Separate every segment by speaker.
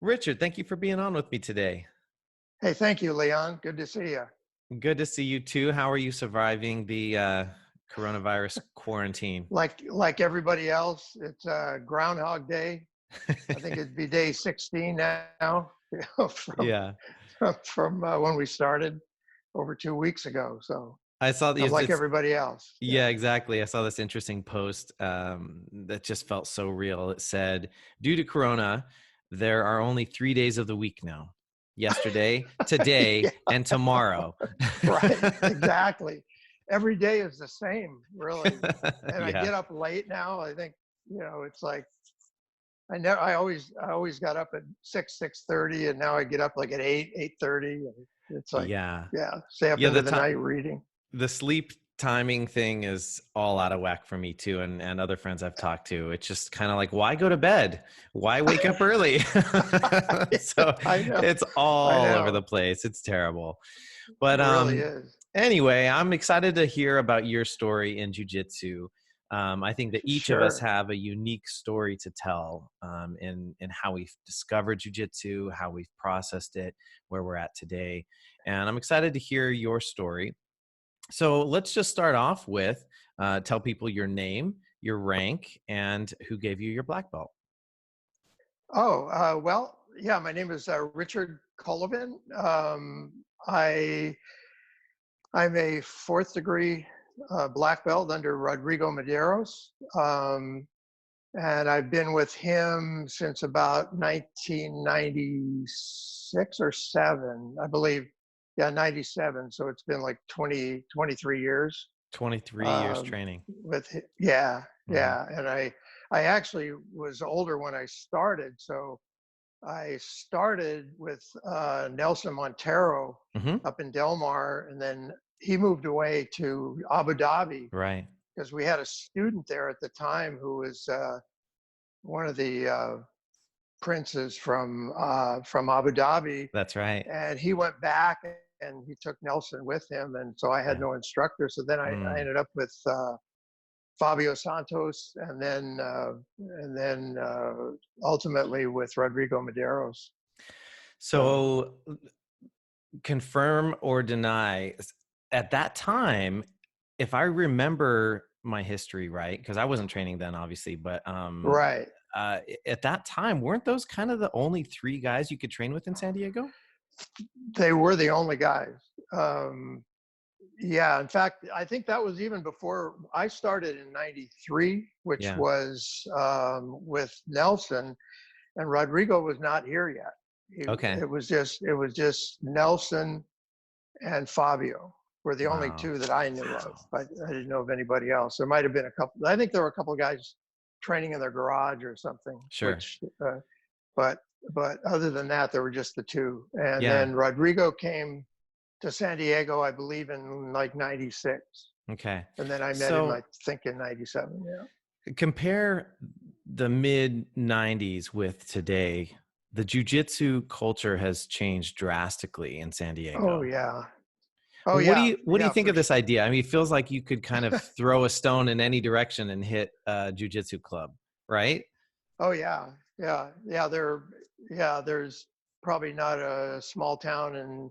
Speaker 1: Richard, thank you for being on with me today.
Speaker 2: Hey, thank you, Leon. Good to see you.
Speaker 1: Good to see you too. How are you surviving the coronavirus quarantine?
Speaker 2: Like everybody else, it's Groundhog Day. I think it'd be day 16 now, from
Speaker 1: Yeah,
Speaker 2: when we started over 2 weeks ago. So
Speaker 1: I saw
Speaker 2: I'm
Speaker 1: these.
Speaker 2: like
Speaker 1: It's
Speaker 2: everybody else.
Speaker 1: Yeah,
Speaker 2: Yeah.
Speaker 1: exactly. I saw this interesting post that just felt so real. It said, "Due to Corona, there are only 3 days of the week now: yesterday, today,
Speaker 2: Yeah,
Speaker 1: and tomorrow."
Speaker 2: right. Exactly. Every day is the same, really. And I
Speaker 1: Yeah.
Speaker 2: get up late now. I think, it's like I always got up at 6:30, and now I get up like at 8:30, and it's like,
Speaker 1: Yeah.
Speaker 2: yeah, stay up
Speaker 1: Yeah,
Speaker 2: into the night reading.
Speaker 1: the sleep timing thing is all out of whack for me too, and other friends I've talked to. It's just kind of like, why go to bed? Why wake up early? So
Speaker 2: I know,
Speaker 1: it's
Speaker 2: I
Speaker 1: all over the
Speaker 2: know,
Speaker 1: place. It's terrible.
Speaker 2: it
Speaker 1: But
Speaker 2: really is.
Speaker 1: anyway, I'm excited to hear about your story in jiu-jitsu. I think that each of us
Speaker 2: Sure.
Speaker 1: have a unique story to tell, in how we've discovered jiu-jitsu, how we've processed it, where we're at today. And I'm excited to hear your story. So let's just start off with tell people your name, your rank, and who gave you your black belt.
Speaker 2: Oh, well, yeah, my name is Richard Colavin. I'm a fourth degree black belt under Rodrigo Medeiros. And I've been with him since about 1996 or 7, I believe. Yeah, 97. So it's been like 23 years.
Speaker 1: 23 years
Speaker 2: Um,
Speaker 1: training.
Speaker 2: yeah,
Speaker 1: Hmm.
Speaker 2: yeah. And I actually was older when I started. So I started with Nelson Montero
Speaker 1: Hmm.
Speaker 2: up in Del Mar, and then he moved away to Abu Dhabi
Speaker 1: Right.
Speaker 2: because we had a student there at the time who was one of the princes from Abu Dhabi,
Speaker 1: That's right.
Speaker 2: and he went back and he took Nelson with him, and so I had
Speaker 1: Yeah.
Speaker 2: no instructor. So then I
Speaker 1: Mm.
Speaker 2: ended up with Fabio Santos, and then ultimately with Rodrigo Medeiros. So
Speaker 1: So confirm or deny at that time, if I remember my history right, because I wasn't training then, obviously, but
Speaker 2: right,
Speaker 1: at that time, weren't those kind of the only three guys you could train with in San Diego?
Speaker 2: they were the only guys. Um, Yeah, in fact, I think that was even before I started in '93, which
Speaker 1: Yeah.
Speaker 2: was with Nelson, and Rodrigo was not here yet. He,
Speaker 1: Okay.
Speaker 2: it was just Nelson and Fabio were the only
Speaker 1: Wow.
Speaker 2: two that I knew of. I didn't know of anybody else. There might have been a couple. I think there were a couple of guys training in their garage or something.
Speaker 1: Sure.
Speaker 2: But but other than that, there were just the two. And
Speaker 1: Yeah.
Speaker 2: then Rodrigo came to San Diego, I believe, in like '96.
Speaker 1: Okay.
Speaker 2: And then I met him, I
Speaker 1: So
Speaker 2: think, in '97. Yeah.
Speaker 1: compare the mid 90s with today. The jujitsu culture has changed drastically in San
Speaker 2: Oh
Speaker 1: Diego.
Speaker 2: yeah. Oh yeah.
Speaker 1: What do you
Speaker 2: Yeah.
Speaker 1: think
Speaker 2: For
Speaker 1: of this idea? I mean, it feels like you could kind of throw a stone in any direction and hit a jujitsu club, right?
Speaker 2: oh yeah. Yeah. Yeah. There's probably not a small town in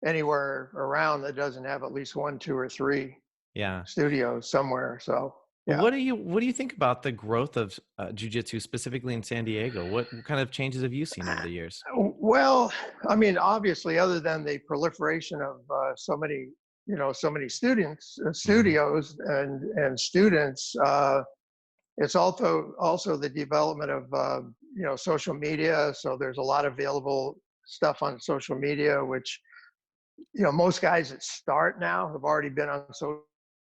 Speaker 2: anywhere around that doesn't have at least one, two, or three
Speaker 1: Yeah.
Speaker 2: studios somewhere. So yeah.
Speaker 1: What do you think about the growth of jujitsu specifically in San Diego? What kind of changes have you seen over the years?
Speaker 2: Well, I mean, obviously, other than the proliferation of so many
Speaker 1: Hmm.
Speaker 2: studios and students, it's also the development of social media. So there's a lot of available stuff on social media, which most guys that start now have already been on social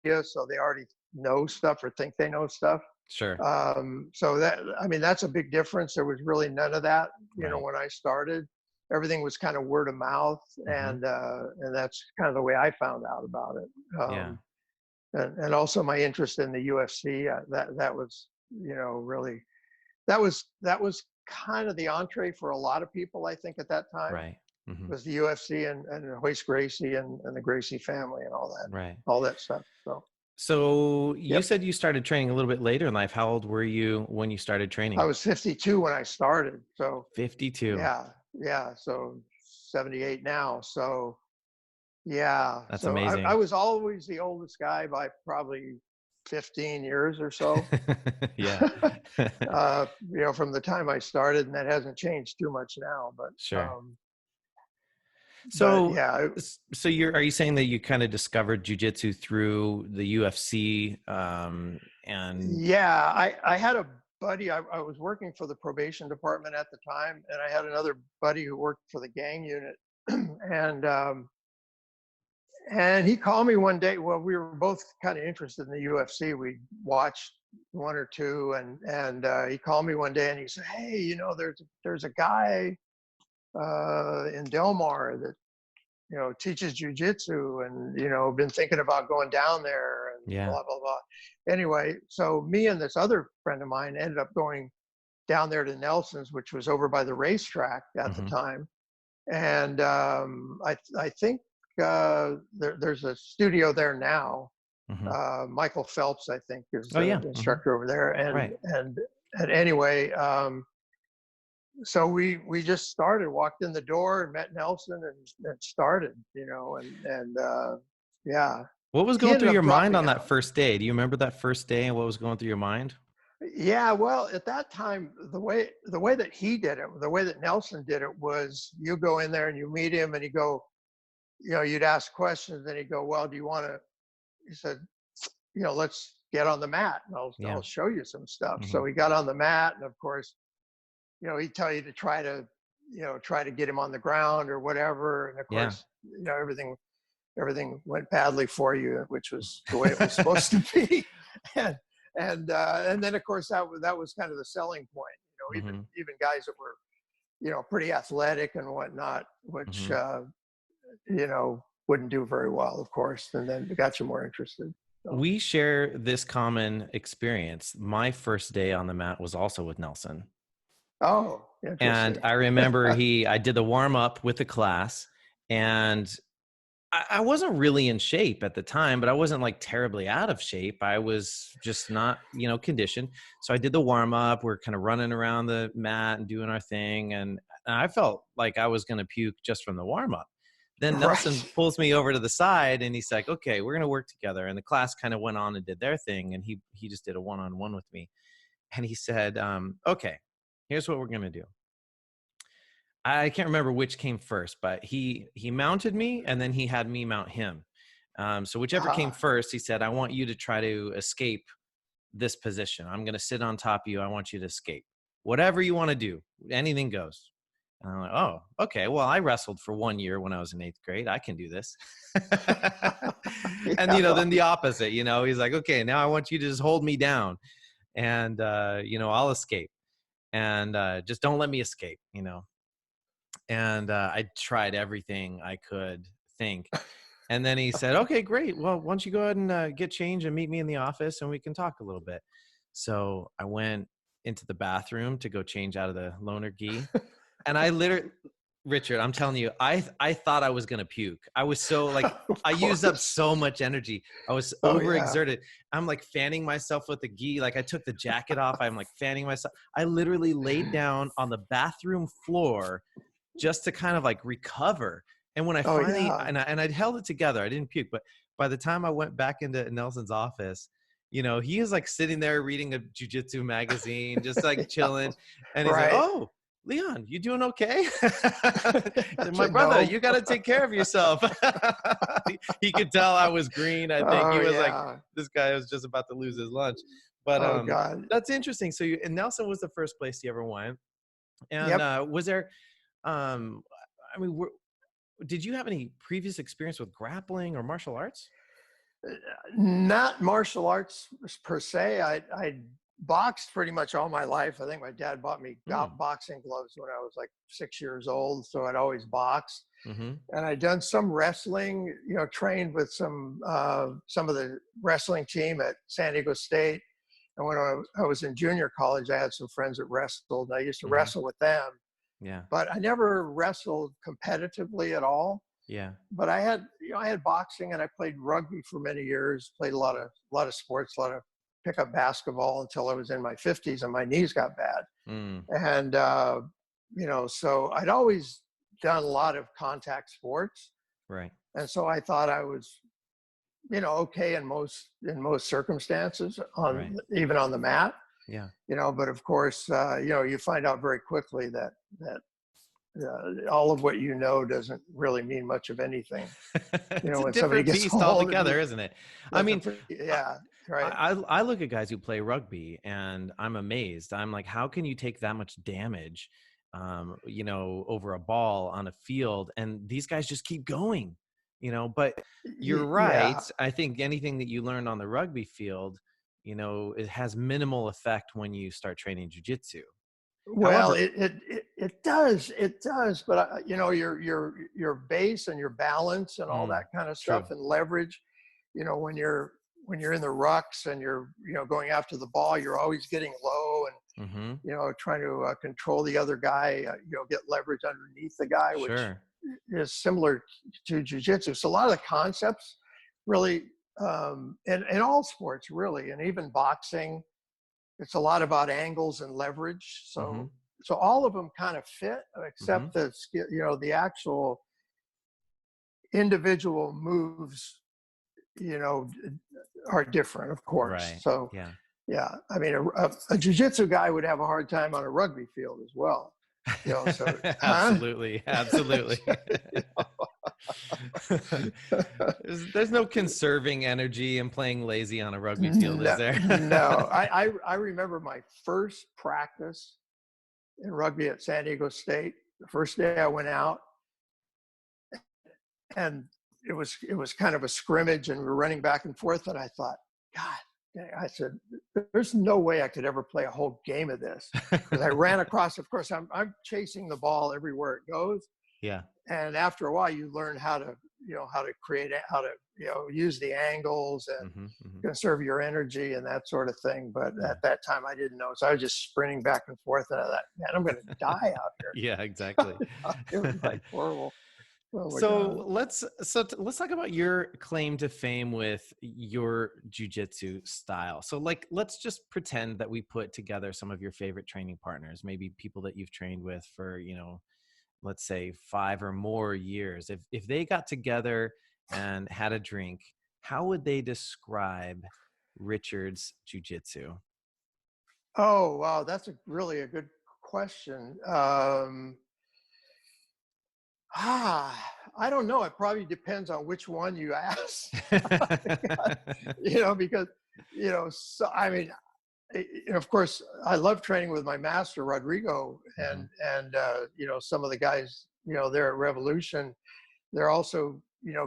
Speaker 2: media, so they already know stuff or think they know stuff.
Speaker 1: Sure.
Speaker 2: So that, I mean, that's a big difference. There was really none of that,
Speaker 1: Right.
Speaker 2: when I started. Everything was kind of word of mouth,
Speaker 1: Hmm.
Speaker 2: and that's kind of the way I found out about it.
Speaker 1: Yeah.
Speaker 2: And also my interest in the UFC. That was, really that was kind of the entree for a lot of people. I think at that time
Speaker 1: Right. Hmm.
Speaker 2: was the UFC and Hoist Gracie and the Gracie family and
Speaker 1: Right.
Speaker 2: all that stuff. So.
Speaker 1: So you
Speaker 2: Yep.
Speaker 1: said you started training a little bit later in life. How old were you when you started
Speaker 2: I
Speaker 1: training?
Speaker 2: was 52 when I started. So
Speaker 1: 52.
Speaker 2: yeah, yeah. So 78 now. So yeah.
Speaker 1: That's
Speaker 2: So I
Speaker 1: amazing.
Speaker 2: was always the oldest guy by probably 15 years or so.
Speaker 1: Yeah.
Speaker 2: From the time I started, and that hasn't changed too much now.
Speaker 1: Sure.
Speaker 2: But
Speaker 1: So,
Speaker 2: yeah,
Speaker 1: so are you saying that you kind of discovered jujitsu through the UFC? And
Speaker 2: yeah. I had a buddy. I was working for the probation department at the time, and I had another buddy who worked for the gang unit, and he called me one day. Well, we were both kind of interested in the UFC. We watched one or two, and he called me one day and he said, "Hey, there's a guy in Del Mar that teaches jujitsu, and been thinking about going down there, and
Speaker 1: yeah.
Speaker 2: blah blah blah." Anyway, so me and this other friend of mine ended up going down there to Nelson's, which was over by the racetrack at the
Speaker 1: Hmm.
Speaker 2: time, and I think there's a studio there now.
Speaker 1: Hmm.
Speaker 2: Michael Phelps, I think, is
Speaker 1: Oh yeah.
Speaker 2: the
Speaker 1: Hmm.
Speaker 2: instructor over there,
Speaker 1: Right.
Speaker 2: and anyway, so we just started, walked in the door and met Nelson, and started, yeah,
Speaker 1: What was
Speaker 2: he
Speaker 1: going
Speaker 2: ended
Speaker 1: through
Speaker 2: up
Speaker 1: your mind
Speaker 2: dropping
Speaker 1: on that
Speaker 2: out.
Speaker 1: first day? Do you remember that first day and what was going through your mind?
Speaker 2: Yeah, well, at that time, the way that he did it, the way that Nelson did it was, you go in there and you meet him, and he go, you'd ask questions, and he'd go, "Well, do you want to?" He said, "Let's get on the mat, and
Speaker 1: Yeah.
Speaker 2: I'll show you some stuff."
Speaker 1: Hmm.
Speaker 2: So we got on the mat, and of course, he'd tell you to try to get him on the ground or whatever, and of
Speaker 1: Yeah.
Speaker 2: course, everything went badly for you, which was the way it was supposed to be. and and then of course that was kind of the selling point. Even
Speaker 1: Hmm.
Speaker 2: even guys that were pretty athletic and whatnot, which
Speaker 1: Hmm.
Speaker 2: wouldn't do very well, of course, and then it got you more interested. So,
Speaker 1: We share this common experience. My first day on the mat was also with Nelson.
Speaker 2: oh,
Speaker 1: And
Speaker 2: interesting.
Speaker 1: I remember I did the warm up with the class, and I wasn't really in shape at the time, but I wasn't like terribly out of shape. I was just not, conditioned. So I did the warm up. We're kind of running around the mat and doing our thing. And I felt like I was going to puke just from the warm up. Then Nelson
Speaker 2: Right.
Speaker 1: pulls me over to the side and he's like, okay, we're going to work together. And the class kind of went on and did their thing. And he just did a one-on-one with me. And he said, okay, here's what we're going to do. I can't remember which came first, but he mounted me and then he had me mount him. So whichever came
Speaker 2: Ah,
Speaker 1: first, he said, I want you to try to escape this position. I'm going to sit on top of you. I want you to escape. Whatever you want to do, anything goes. And I'm like, oh, okay. Well, I wrestled for 1 year when I was in 8th grade. I can do this. And,
Speaker 2: yeah.
Speaker 1: then
Speaker 2: Well,
Speaker 1: the opposite, he's like, okay, now I want you to just hold me down and, I'll escape and just don't let me escape. And I tried everything I could think. And then he said, okay, great. Well, why don't you go ahead and get changed and meet me in the office and we can talk a little bit. So I went into the bathroom to go change out of the loner gi. And I literally, Richard, I'm telling you, I thought I was going to puke. I was so like,
Speaker 2: of
Speaker 1: I used up
Speaker 2: course.
Speaker 1: so much energy. I was
Speaker 2: Oh yeah.
Speaker 1: overexerted. I'm like fanning myself with the gi. Like I took the jacket off. I'm like fanning myself. I literally laid down on the bathroom floor just to kind of like recover. And when I
Speaker 2: Oh
Speaker 1: finally
Speaker 2: yeah.
Speaker 1: and I'd held it together, I didn't puke, but by the time I went back into Nelson's office, he is like sitting there reading a jujitsu magazine, just like
Speaker 2: Yeah.
Speaker 1: chilling. And he's like,
Speaker 2: Right.
Speaker 1: "Oh, Leon, you doing okay?"
Speaker 2: I
Speaker 1: My
Speaker 2: said
Speaker 1: brother,
Speaker 2: no.
Speaker 1: you got to take care of yourself. He could tell I was green. I think
Speaker 2: Oh
Speaker 1: he was like,
Speaker 2: yeah.
Speaker 1: this guy was just about to lose his lunch. But
Speaker 2: Oh God.
Speaker 1: that's interesting. So and Nelson was the first place you ever went. And
Speaker 2: Yep.
Speaker 1: was there um, I mean, did you have any previous experience with grappling or martial arts?
Speaker 2: Not martial arts per se. I boxed pretty much all my life. I think my dad bought me
Speaker 1: Mm.
Speaker 2: boxing gloves when I was like 6 years old, so I'd always boxed.
Speaker 1: Mm-hmm.
Speaker 2: And I'd done some wrestling. Trained with some of the wrestling team at San Diego State. And when I was in junior college, I had some friends that wrestled. And I used to
Speaker 1: Mm-hmm.
Speaker 2: wrestle with them,
Speaker 1: Yeah.
Speaker 2: but I never wrestled competitively at all.
Speaker 1: Yeah.
Speaker 2: But I had boxing, and I played rugby for many years, played a lot of sports, a lot of pickup basketball until I was in my 50s and my knees got bad.
Speaker 1: Mm,
Speaker 2: And, so I'd always done a lot of contact sports.
Speaker 1: right.
Speaker 2: And so I thought I was, okay in most circumstances,
Speaker 1: Right.
Speaker 2: even on the mat,
Speaker 1: Yeah.
Speaker 2: but of course, you find out very quickly that all of what doesn't really mean much of anything.
Speaker 1: It's a
Speaker 2: When somebody
Speaker 1: different
Speaker 2: gets
Speaker 1: beast
Speaker 2: hold of you,
Speaker 1: altogether, isn't it? I
Speaker 2: that's a
Speaker 1: mean,
Speaker 2: pretty,
Speaker 1: I,
Speaker 2: yeah, right.
Speaker 1: I look at guys who play rugby and I'm amazed. I'm like, how can you take that much damage, over a ball on a field? And these guys just keep going, but you're right.
Speaker 2: Yeah.
Speaker 1: I think anything that you learned on the rugby field, it has minimal effect when you start training jujitsu.
Speaker 2: Well,
Speaker 1: However,
Speaker 2: it does, but your base and your balance and all
Speaker 1: mm,
Speaker 2: that kind of
Speaker 1: true.
Speaker 2: stuff and leverage, when you're in the rucks and you're going after the ball, you're always getting low and
Speaker 1: Hmm.
Speaker 2: trying to control the other guy, get leverage underneath the guy, which
Speaker 1: Sure.
Speaker 2: is similar to jujitsu. So a lot of the concepts really, in all sports really, and even boxing, it's a lot about angles and leverage.
Speaker 1: Hmm.
Speaker 2: So all of them kind of fit,
Speaker 1: Hmm.
Speaker 2: except the actual individual moves, you know, are different, of course.
Speaker 1: Right.
Speaker 2: So
Speaker 1: Yeah.
Speaker 2: yeah, I mean, a jujitsu guy would have a hard time on a rugby field as well. So, huh?
Speaker 1: Absolutely. Absolutely. There's no conserving energy and playing lazy on a rugby field, is
Speaker 2: No,
Speaker 1: there?
Speaker 2: no. I remember my first practice in rugby at San Diego State. The first day I went out, and it was kind of a scrimmage, and we were running back and forth, and I thought, God, I said, there's no way I could ever play a whole game of this, because I ran across. Of course, I'm chasing the ball everywhere it goes,
Speaker 1: Yeah.
Speaker 2: and after a while, you learn how to create, how to use the angles and
Speaker 1: Hmm. Hmm.
Speaker 2: conserve your energy and that sort of thing. But
Speaker 1: Yeah.
Speaker 2: at that time, I didn't know, so I was just sprinting back and forth, and I thought, man, I'm going to die out here.
Speaker 1: Yeah, exactly.
Speaker 2: It was like horrible. Oh my
Speaker 1: So
Speaker 2: God.
Speaker 1: let's talk about your claim to fame with your jujitsu style. So let's just pretend that we put together some of your favorite training partners, maybe people that you've trained with for, let's say 5 or more years. If they got together and had a drink, how would they describe Richard's jujitsu?
Speaker 2: Oh, wow, that's really a good question. I don't know. It probably depends on which one you ask. Because so I mean, of course, I love training with my master Rodrigo,
Speaker 1: Hmm.
Speaker 2: and some of the guys, there at Revolution. They're also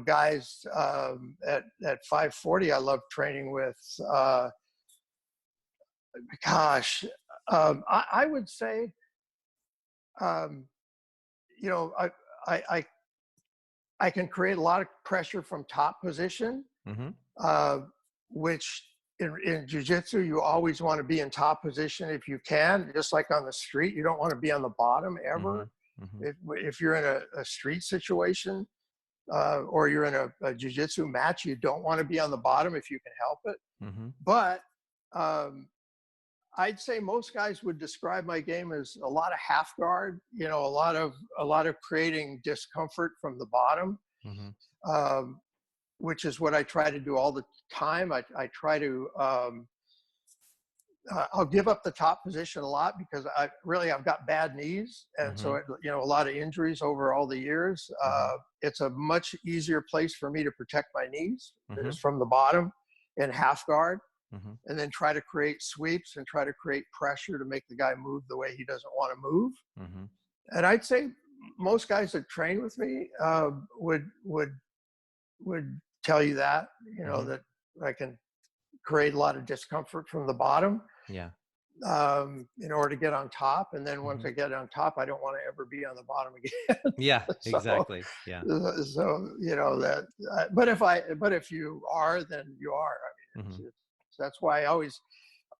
Speaker 2: guys at 540. I love training with. Gosh, I would say, um, you know, I, I, I, I can create a lot of pressure from top position,
Speaker 1: Hmm.
Speaker 2: uh, which in jujitsu, you always want to be in top position if you can, just like on the street. You don't want to be on the bottom
Speaker 1: Hmm.
Speaker 2: ever.
Speaker 1: Hmm.
Speaker 2: If you're in a street situation, or you're in a jujitsu match, you don't want to be on the bottom if you can help it.
Speaker 1: Hmm.
Speaker 2: But um, I'd say most guys would describe my game as a lot of half guard, a lot of creating discomfort from the bottom,
Speaker 1: Hmm.
Speaker 2: um, which is what I try to do all the time. I try to I'll give up the top position a lot because I've got bad knees, and so
Speaker 1: Hmm.
Speaker 2: a lot of injuries over all the years.
Speaker 1: Hmm.
Speaker 2: It's a much easier place for me to protect my knees
Speaker 1: Hmm.
Speaker 2: is from the bottom in half guard,
Speaker 1: Hmm.
Speaker 2: and then try to create sweeps and try to create pressure to make the guy move the way he doesn't want to move.
Speaker 1: Hmm.
Speaker 2: And I'd say most guys that train with me would tell you that
Speaker 1: Hmm.
Speaker 2: that I can create a lot of discomfort from the bottom,
Speaker 1: Yeah.
Speaker 2: in order to get on top. And then once
Speaker 1: Hmm.
Speaker 2: I get on top, I don't want to ever be on the bottom again.
Speaker 1: Yeah,
Speaker 2: so,
Speaker 1: exactly. Yeah.
Speaker 2: that. But if you are, then you are. I mean,
Speaker 1: Hmm.
Speaker 2: that's why I always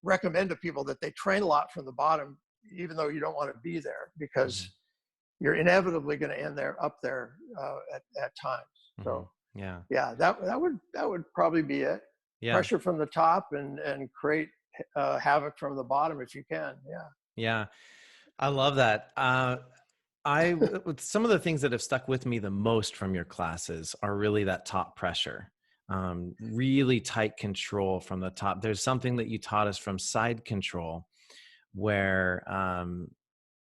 Speaker 2: recommend to people that they train a lot from the bottom, even though you don't want to be there,
Speaker 1: Hmm.
Speaker 2: because you're inevitably going to end there up there at times.
Speaker 1: Hmm.
Speaker 2: So
Speaker 1: Yeah.
Speaker 2: yeah, that would probably be it.
Speaker 1: Yeah.
Speaker 2: Pressure from the top and create havoc from the bottom if you can. Yeah.
Speaker 1: Yeah. I love that. With some of the things that have stuck with me the most from your classes are really that top pressure, really tight control from the top. There's something that you taught us from side control where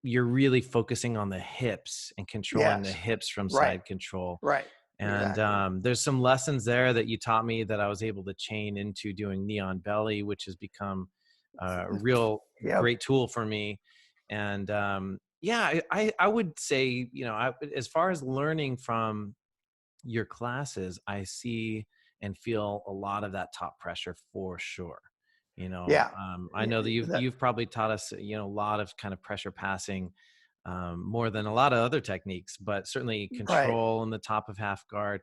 Speaker 1: you're really focusing on the hips and controlling the
Speaker 2: Yes.
Speaker 1: hips from
Speaker 2: Right.
Speaker 1: side control.
Speaker 2: Right.
Speaker 1: And
Speaker 2: Exactly.
Speaker 1: there's some lessons there that you taught me that I was able to chain into doing knee on belly, which has become a real
Speaker 2: Yep.
Speaker 1: great tool for me. And yeah, I would say, as far as learning from your classes, I see and feel a lot of that top pressure for sure.
Speaker 2: Yeah.
Speaker 1: I know that
Speaker 2: That,
Speaker 1: you've probably taught us, a lot of kind of pressure passing, more than a lot of other techniques, but certainly
Speaker 2: right.
Speaker 1: control in the top of half guard.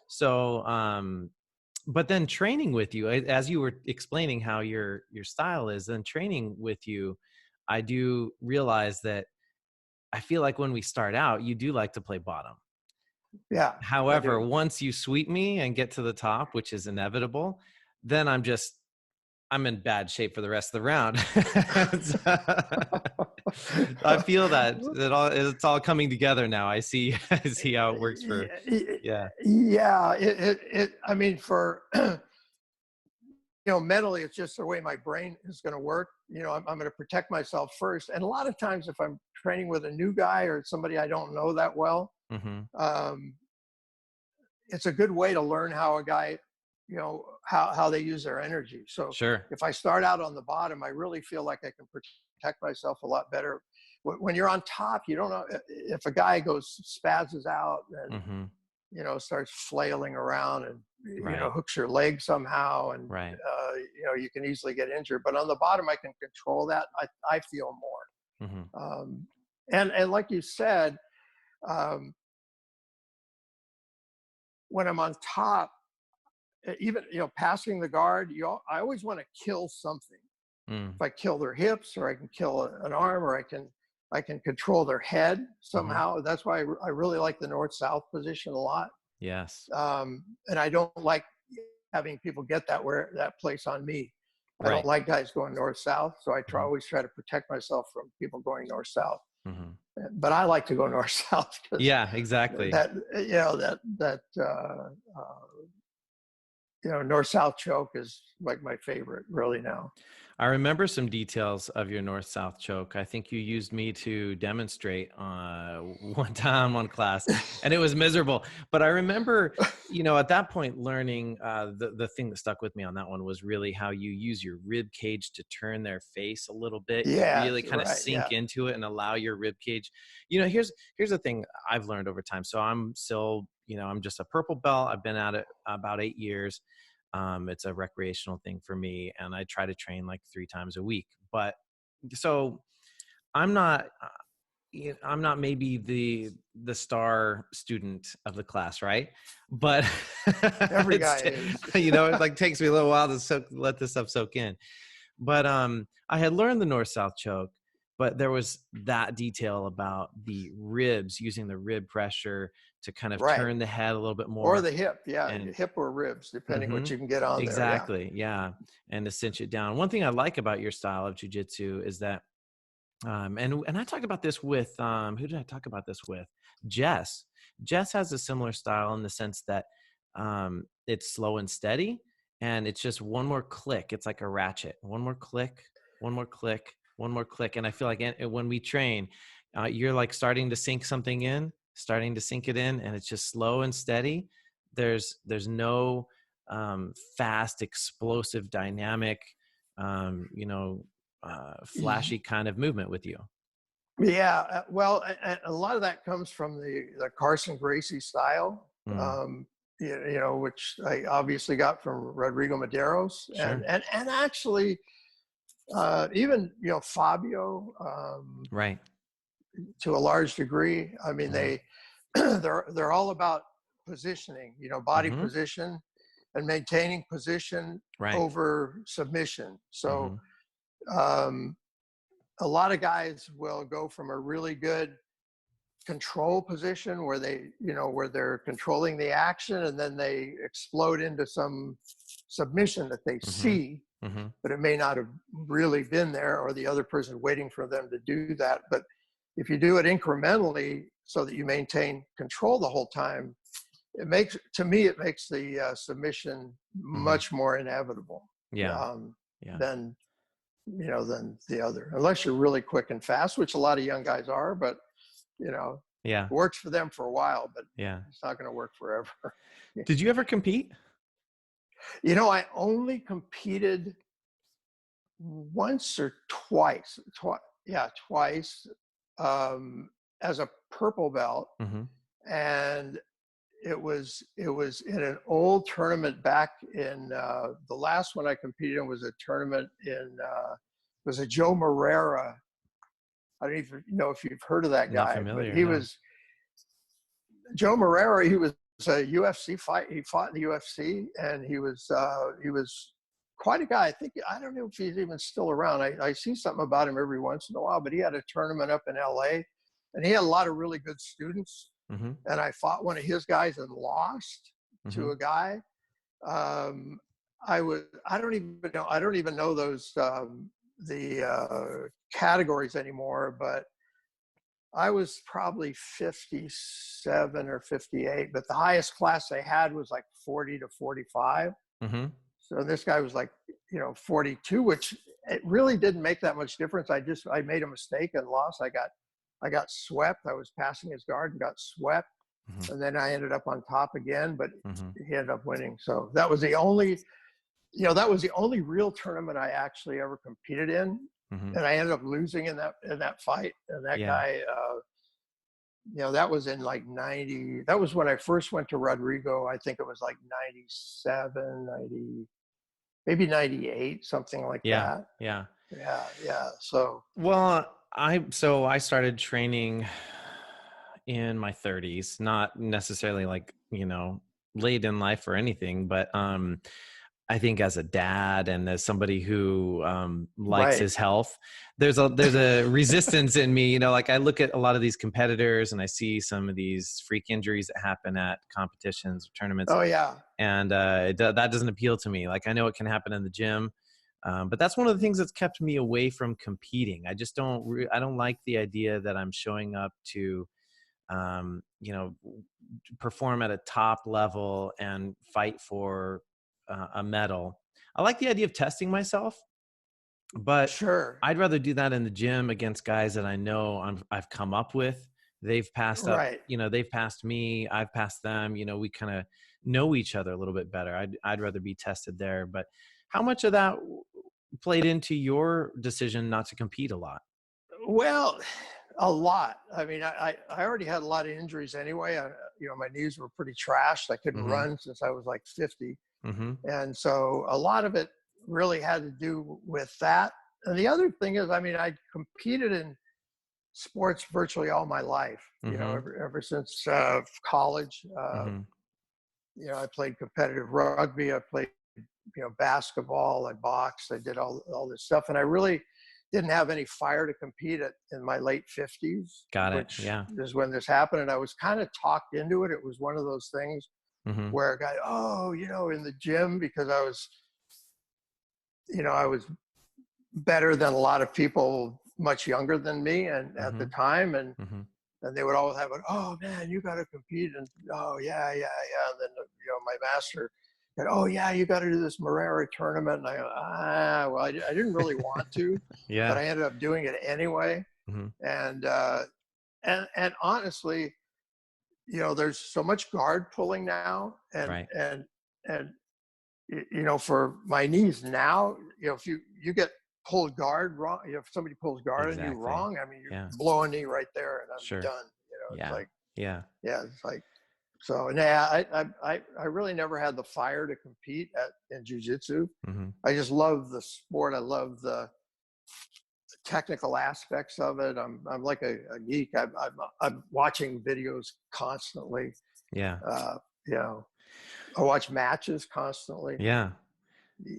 Speaker 1: So, but then training with you, as you were explaining how your style is, then training with you, I do realize that I feel like when we start out, you do like to play bottom.
Speaker 2: Yeah. I
Speaker 1: However,
Speaker 2: do.
Speaker 1: once you sweep me and get to the top, which is inevitable, then I'm in bad shape for the rest of the round. I feel that it's all coming together now. I see I see how it works for, yeah.
Speaker 2: Yeah. I mean, for mentally, it's just the way my brain is going to work. I'm going to protect myself first. And a lot of times, if I'm training with a new guy or somebody I don't know that well,
Speaker 1: Mhm.
Speaker 2: um, it's a good way to learn how a guy, how they use their energy. So
Speaker 1: Sure.
Speaker 2: if I start out on the bottom, I really feel like I can protect myself a lot better. When you're on top, you don't know if a guy goes spazzes out and
Speaker 1: Mhm.
Speaker 2: starts flailing around and
Speaker 1: Right.
Speaker 2: hooks your leg somehow, and
Speaker 1: Right.
Speaker 2: you can easily get injured. But on the bottom, I can control that. I feel
Speaker 1: Mhm.
Speaker 2: more. And like you said, um, when I'm on top, even passing the guard, I always want to kill something.
Speaker 1: Mm.
Speaker 2: If I kill their hips, or I can kill an arm, or I can control their head
Speaker 1: Mhm.
Speaker 2: somehow. That's why I really like the north-south position a lot.
Speaker 1: Yes.
Speaker 2: And I don't like having people get that place on me. I don't
Speaker 1: Right.
Speaker 2: like guys going north-south, so I
Speaker 1: Mhm.
Speaker 2: always try to protect myself from people going north-south.
Speaker 1: Mhm.
Speaker 2: But I like to go north-south because
Speaker 1: Yeah, exactly.
Speaker 2: that that north-south choke is like my favorite really now.
Speaker 1: I remember some details of your north-south choke. I think you used me to demonstrate one time, one class, and it was miserable. But I remember, at that point, learning the thing that stuck with me on that one was really how you use your rib cage to turn their face a little bit. You really
Speaker 2: Yes,
Speaker 1: kind of
Speaker 2: right,
Speaker 1: sink
Speaker 2: yeah.
Speaker 1: into it and allow your rib cage. Here's the thing I've learned over time. So I'm still, I'm just a purple belt. I've been at it about 8 years. It's a recreational thing for me, and I try to train like 3 times a week. But so I'm not, I'm not maybe the star student of the class, right? But
Speaker 2: Every guy is.
Speaker 1: it like takes me a little while to let this stuff soak in. But I had learned the north-south choke, but there was that detail about the ribs, using the rib pressure to kind of
Speaker 2: Right.
Speaker 1: turn the head a little bit
Speaker 2: Or
Speaker 1: more.
Speaker 2: the hip, yeah,
Speaker 1: And
Speaker 2: hip or ribs, depending what
Speaker 1: mhm.
Speaker 2: you can get on there. Yeah.
Speaker 1: Exactly. Yeah. And to cinch it down. One thing I like about your style of jujitsu is that, and I talked about this with, who did I talk about this with? Jess. Jess has a similar style in the sense that, it's slow and steady, and it's just one more click. It's like a ratchet. One more click, one more click, one more click. And I feel like when we train, you're like starting to sink something in, starting to sink it in, and it's just slow and steady. There's no fast, explosive, dynamic, um, you know, flashy kind of movement with you.
Speaker 2: Yeah, well, a lot of that comes from the Carson Gracie style,
Speaker 1: Mm,
Speaker 2: um, which I obviously got from Rodrigo Medeiros, and
Speaker 1: sure.
Speaker 2: and and actually even Fabio,
Speaker 1: Right.
Speaker 2: to a large degree. I mean,
Speaker 1: Mm-hmm.
Speaker 2: they're all about positioning, body
Speaker 1: Mm-hmm.
Speaker 2: position and maintaining position
Speaker 1: Right.
Speaker 2: over submission.
Speaker 1: Mm-hmm.
Speaker 2: So um, a lot of guys will go from a really good control position where they, where they're controlling the action, and then they explode into some submission that they
Speaker 1: Mm-hmm.
Speaker 2: see,
Speaker 1: Mm-hmm.
Speaker 2: but it may not have really been there, or the other person waiting for them to do that. But if you do it incrementally so that you maintain control the whole time, to me, it makes the submission
Speaker 1: Mm-hmm.
Speaker 2: much more inevitable,
Speaker 1: Yeah.
Speaker 2: um,
Speaker 1: Yeah.
Speaker 2: than, than the other, unless you're really quick and fast, which a lot of young guys are, but,
Speaker 1: Yeah.
Speaker 2: works for them for a while, but
Speaker 1: Yeah.
Speaker 2: it's not going to work forever.
Speaker 1: Did you ever compete?
Speaker 2: I only competed once or twice, twice, as a purple belt.
Speaker 1: Mm-hmm.
Speaker 2: And it was in an old tournament back in, the last one I competed in was a tournament in, was a Joe Morera. I don't even know if you've heard of that
Speaker 1: Not
Speaker 2: guy, but
Speaker 1: familiar.
Speaker 2: he
Speaker 1: No.
Speaker 2: was Joe Morera. He was a UFC fight. He fought in the UFC, and he was quite a guy. I don't know if he's even still around. I see something about him every once in a while, but he had a tournament up in LA, and he had a lot of really good students.
Speaker 1: Mm-hmm.
Speaker 2: And I fought one of his guys and lost
Speaker 1: Mm-hmm.
Speaker 2: to a guy. Um, I don't even know those, the categories anymore, but I was probably 57 or 58, but the highest class they had was like 40 to 45.
Speaker 1: Mm-hmm.
Speaker 2: So this guy was like, 42, which it really didn't make that much difference. I made a mistake and lost. I got swept. I was passing his guard and got swept.
Speaker 1: Mm-hmm.
Speaker 2: And then I ended up on top again, but
Speaker 1: Mm-hmm.
Speaker 2: he ended up winning. So that was the only real tournament I actually ever competed in.
Speaker 1: Mm-hmm.
Speaker 2: And I ended up losing in that fight. And that
Speaker 1: Yeah.
Speaker 2: guy, that was in like that was when I first went to Rodrigo. I think it was like 97, 90, maybe 98, something like
Speaker 1: Yeah.
Speaker 2: that.
Speaker 1: Yeah.
Speaker 2: Yeah. So,
Speaker 1: Well, I started training in my 30s, not necessarily like, late in life or anything, but I think as a dad and as somebody who likes
Speaker 2: right.
Speaker 1: his health, there's a resistance in me. Like I look at a lot of these competitors and I see some of these freak injuries that happen at competitions or tournaments,
Speaker 2: Oh, yeah.
Speaker 1: and that doesn't appeal to me. Like I know it can happen in the gym, but that's one of the things that's kept me away from competing. I just I don't like the idea that I'm showing up to um, you know, perform at a top level and fight for a medal. I like the idea of testing myself, but
Speaker 2: Sure.
Speaker 1: I'd rather do that in the gym against guys that I know I've come up with. They've passed up,
Speaker 2: Right.
Speaker 1: they've passed me, I've passed them. We kind of know each other a little bit better. I'd rather be tested there. But how much of that played into your decision not to compete a lot?
Speaker 2: Well, a lot. I mean, I already had a lot of injuries anyway. My knees were pretty trashed. I couldn't
Speaker 1: Mm-hmm.
Speaker 2: run since I was like 50.
Speaker 1: Mm-hmm.
Speaker 2: And so a lot of it really had to do with that. And the other thing is, I mean, I competed in sports virtually all my life,
Speaker 1: Mm-hmm.
Speaker 2: ever since college.
Speaker 1: Mm-hmm.
Speaker 2: I played competitive rugby. I played, basketball. I boxed. I did all this stuff. And I really didn't have any fire to compete in my late 50s,
Speaker 1: Got it.
Speaker 2: which
Speaker 1: Yeah.
Speaker 2: is when this happened. And I was kind of talked into it. It was one of those things
Speaker 1: Mm-hmm.
Speaker 2: where a guy, in the gym, because I was better than a lot of people much younger than me and at the
Speaker 1: Mm-hmm.
Speaker 2: time. And
Speaker 1: Mm-hmm.
Speaker 2: they would always have it, oh man, you got to compete. And oh yeah. And then, my master said, oh yeah, you got to do this Morera tournament. And I go, well, I didn't really want to, but
Speaker 1: Yeah.
Speaker 2: I ended up doing it anyway.
Speaker 1: Mm-hmm.
Speaker 2: And honestly, there's so much guard pulling now,
Speaker 1: Right.
Speaker 2: and for my knees now, if you get pulled guard wrong, if somebody pulls guard on you
Speaker 1: Exactly.
Speaker 2: wrong, I mean, you
Speaker 1: Yeah.
Speaker 2: blow a knee right there, and I'm
Speaker 1: Sure.
Speaker 2: done. It's
Speaker 1: Yeah.
Speaker 2: like,
Speaker 1: Yeah.
Speaker 2: yeah, it's like, so yeah, I really never had the fire to compete in jiu-jitsu.
Speaker 1: Mm-hmm.
Speaker 2: I just love the sport. I love the technical aspects of it. I'm like a geek. I'm watching videos constantly.
Speaker 1: Yeah.
Speaker 2: Uh, I watch matches constantly,
Speaker 1: Yeah.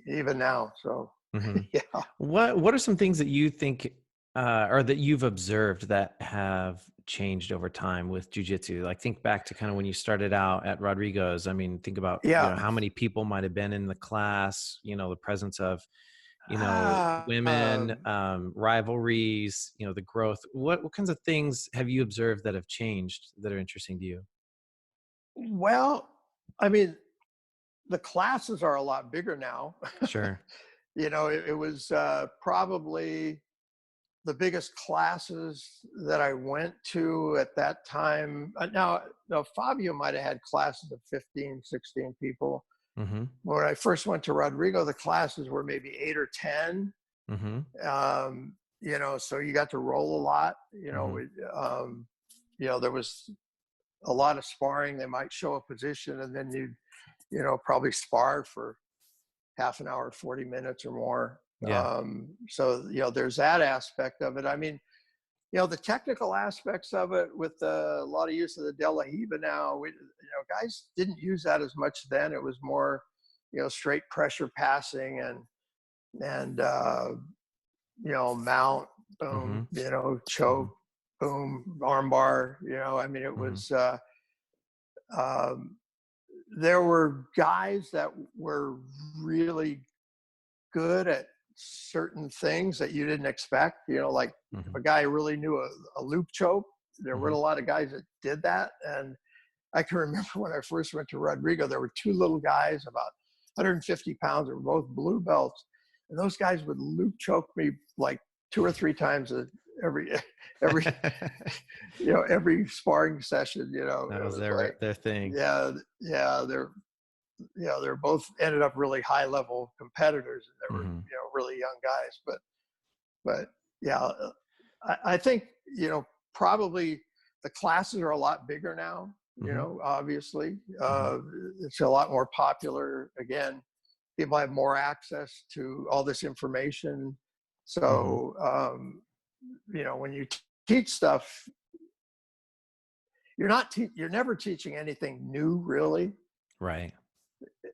Speaker 2: even now. So
Speaker 1: Mm-hmm.
Speaker 2: yeah.
Speaker 1: What are some things that you think or that you've observed that have changed over time with jujitsu? Like think back to kind of when you started out at Rodrigo's. I mean, think about,
Speaker 2: Yeah.
Speaker 1: how many people might have been in the class, the presence of,
Speaker 2: Ah,
Speaker 1: women, rivalries, the growth. What kinds of things have you observed that have changed that are interesting to you?
Speaker 2: well, I mean, the classes are a lot bigger now.
Speaker 1: Sure.
Speaker 2: It was probably the biggest classes that I went to at that time. Now, Fabio might have had classes of 15, 16 people.
Speaker 1: Mhm.
Speaker 2: When I first went to Rodrigo, the classes were maybe 8 or 10.
Speaker 1: Mhm.
Speaker 2: So you got to roll a lot.
Speaker 1: Mhm.
Speaker 2: There was a lot of sparring. They might show a position, and then probably spar for half an hour, 40 minutes or more.
Speaker 1: Yeah.
Speaker 2: There's that aspect of it. I mean, the technical aspects of it with a lot of use of the De La Hiva now, guys didn't use that as much then. It was more, straight pressure passing and mount, boom,
Speaker 1: Mhm.
Speaker 2: choke,
Speaker 1: Mhm.
Speaker 2: boom, armbar. I mean, it
Speaker 1: Mhm.
Speaker 2: was, um, there were guys that were really good at certain things that you didn't expect. Like if
Speaker 1: Mhm.
Speaker 2: a guy really knew a loop choke, there weren't
Speaker 1: Mhm.
Speaker 2: a lot of guys that did that. And I can remember when I first went to Rodrigo, there were two little guys about 150 pounds, that were both blue belts. And those guys would loop choke me like two or three times every, every, every sparring session.
Speaker 1: That
Speaker 2: It
Speaker 1: was
Speaker 2: was like,
Speaker 1: their thing.
Speaker 2: yeah, yeah, they're both ended up really high level competitors, and they were,
Speaker 1: Mhm.
Speaker 2: really young guys. But yeah, I think, probably the classes are a lot bigger now.
Speaker 1: Mhm.
Speaker 2: Obviously,
Speaker 1: Mhm.
Speaker 2: it's a lot more popular. Again, people have more access to all this information.
Speaker 1: Mhm.
Speaker 2: So, when you teach stuff, you're never teaching anything new, really.
Speaker 1: Right.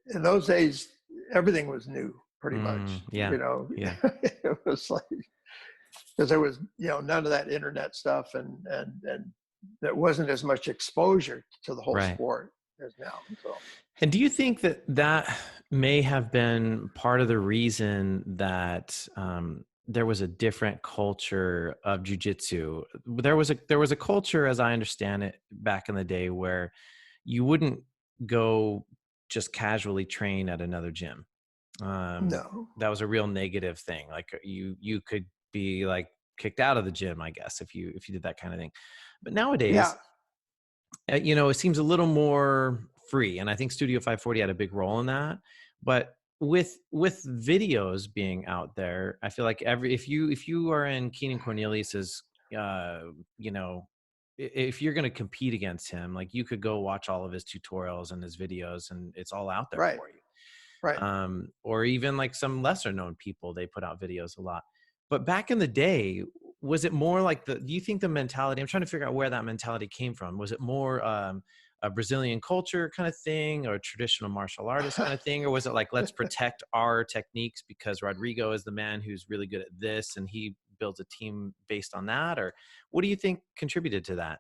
Speaker 2: In those days, everything was new, pretty
Speaker 1: Mm,
Speaker 2: much.
Speaker 1: yeah. Yeah.
Speaker 2: It was like, because there was, none of that internet stuff, and there wasn't as much exposure to the whole
Speaker 1: Right.
Speaker 2: sport as now. So
Speaker 1: And do you think that that may have been part of the reason that there was a different culture of jujitsu? There was a culture, as I understand it, back in the day, where you wouldn't go just casually train at another gym.
Speaker 2: no,
Speaker 1: That was a real negative thing. Like you could be like kicked out of the gym, I guess, if you did that kind of thing. But
Speaker 2: yeah,
Speaker 1: nowadays, it seems a little more free, and I think Studio 540 had a big role in that. But with videos being out there, I feel like if you are in Keenan Cornelius's, uh, you know, if you're going to compete against him, like you could go watch all of his tutorials and his videos, and it's all out there
Speaker 2: right,
Speaker 1: for you.
Speaker 2: right.
Speaker 1: Or even like some lesser known people, they put out videos a lot. But back in the day, was it more like do you think the mentality, I'm trying to figure out where that mentality came from. Was it more a Brazilian culture kind of thing, or a traditional martial artist kind of thing? Or was it like, let's protect our techniques because Rodrigo is the man who's really good at this and he builds a team based on that? Or what do you think contributed to that?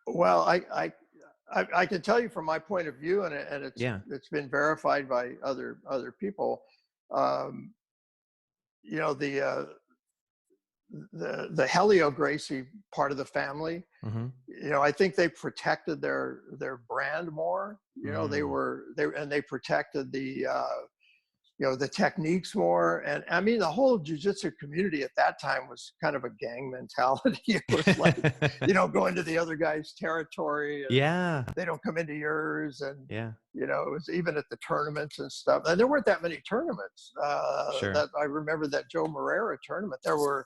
Speaker 2: Well, I can tell you from my point of view, and
Speaker 1: Yeah.
Speaker 2: it's been verified by other people. Um, you know the Helio Gracie part of the family.
Speaker 1: Mm-hmm.
Speaker 2: I think they protected their brand more.
Speaker 1: Mm,
Speaker 2: They protected the techniques more. And I mean, the whole jujitsu community at that time was kind of a gang mentality. It was like, going to the other guy's territory, and
Speaker 1: yeah.
Speaker 2: they don't come into yours. And,
Speaker 1: Yeah.
Speaker 2: it was even at the tournaments and stuff. And there weren't that many tournaments.
Speaker 1: Sure.
Speaker 2: That I remember that Joe Moreira tournament. There were,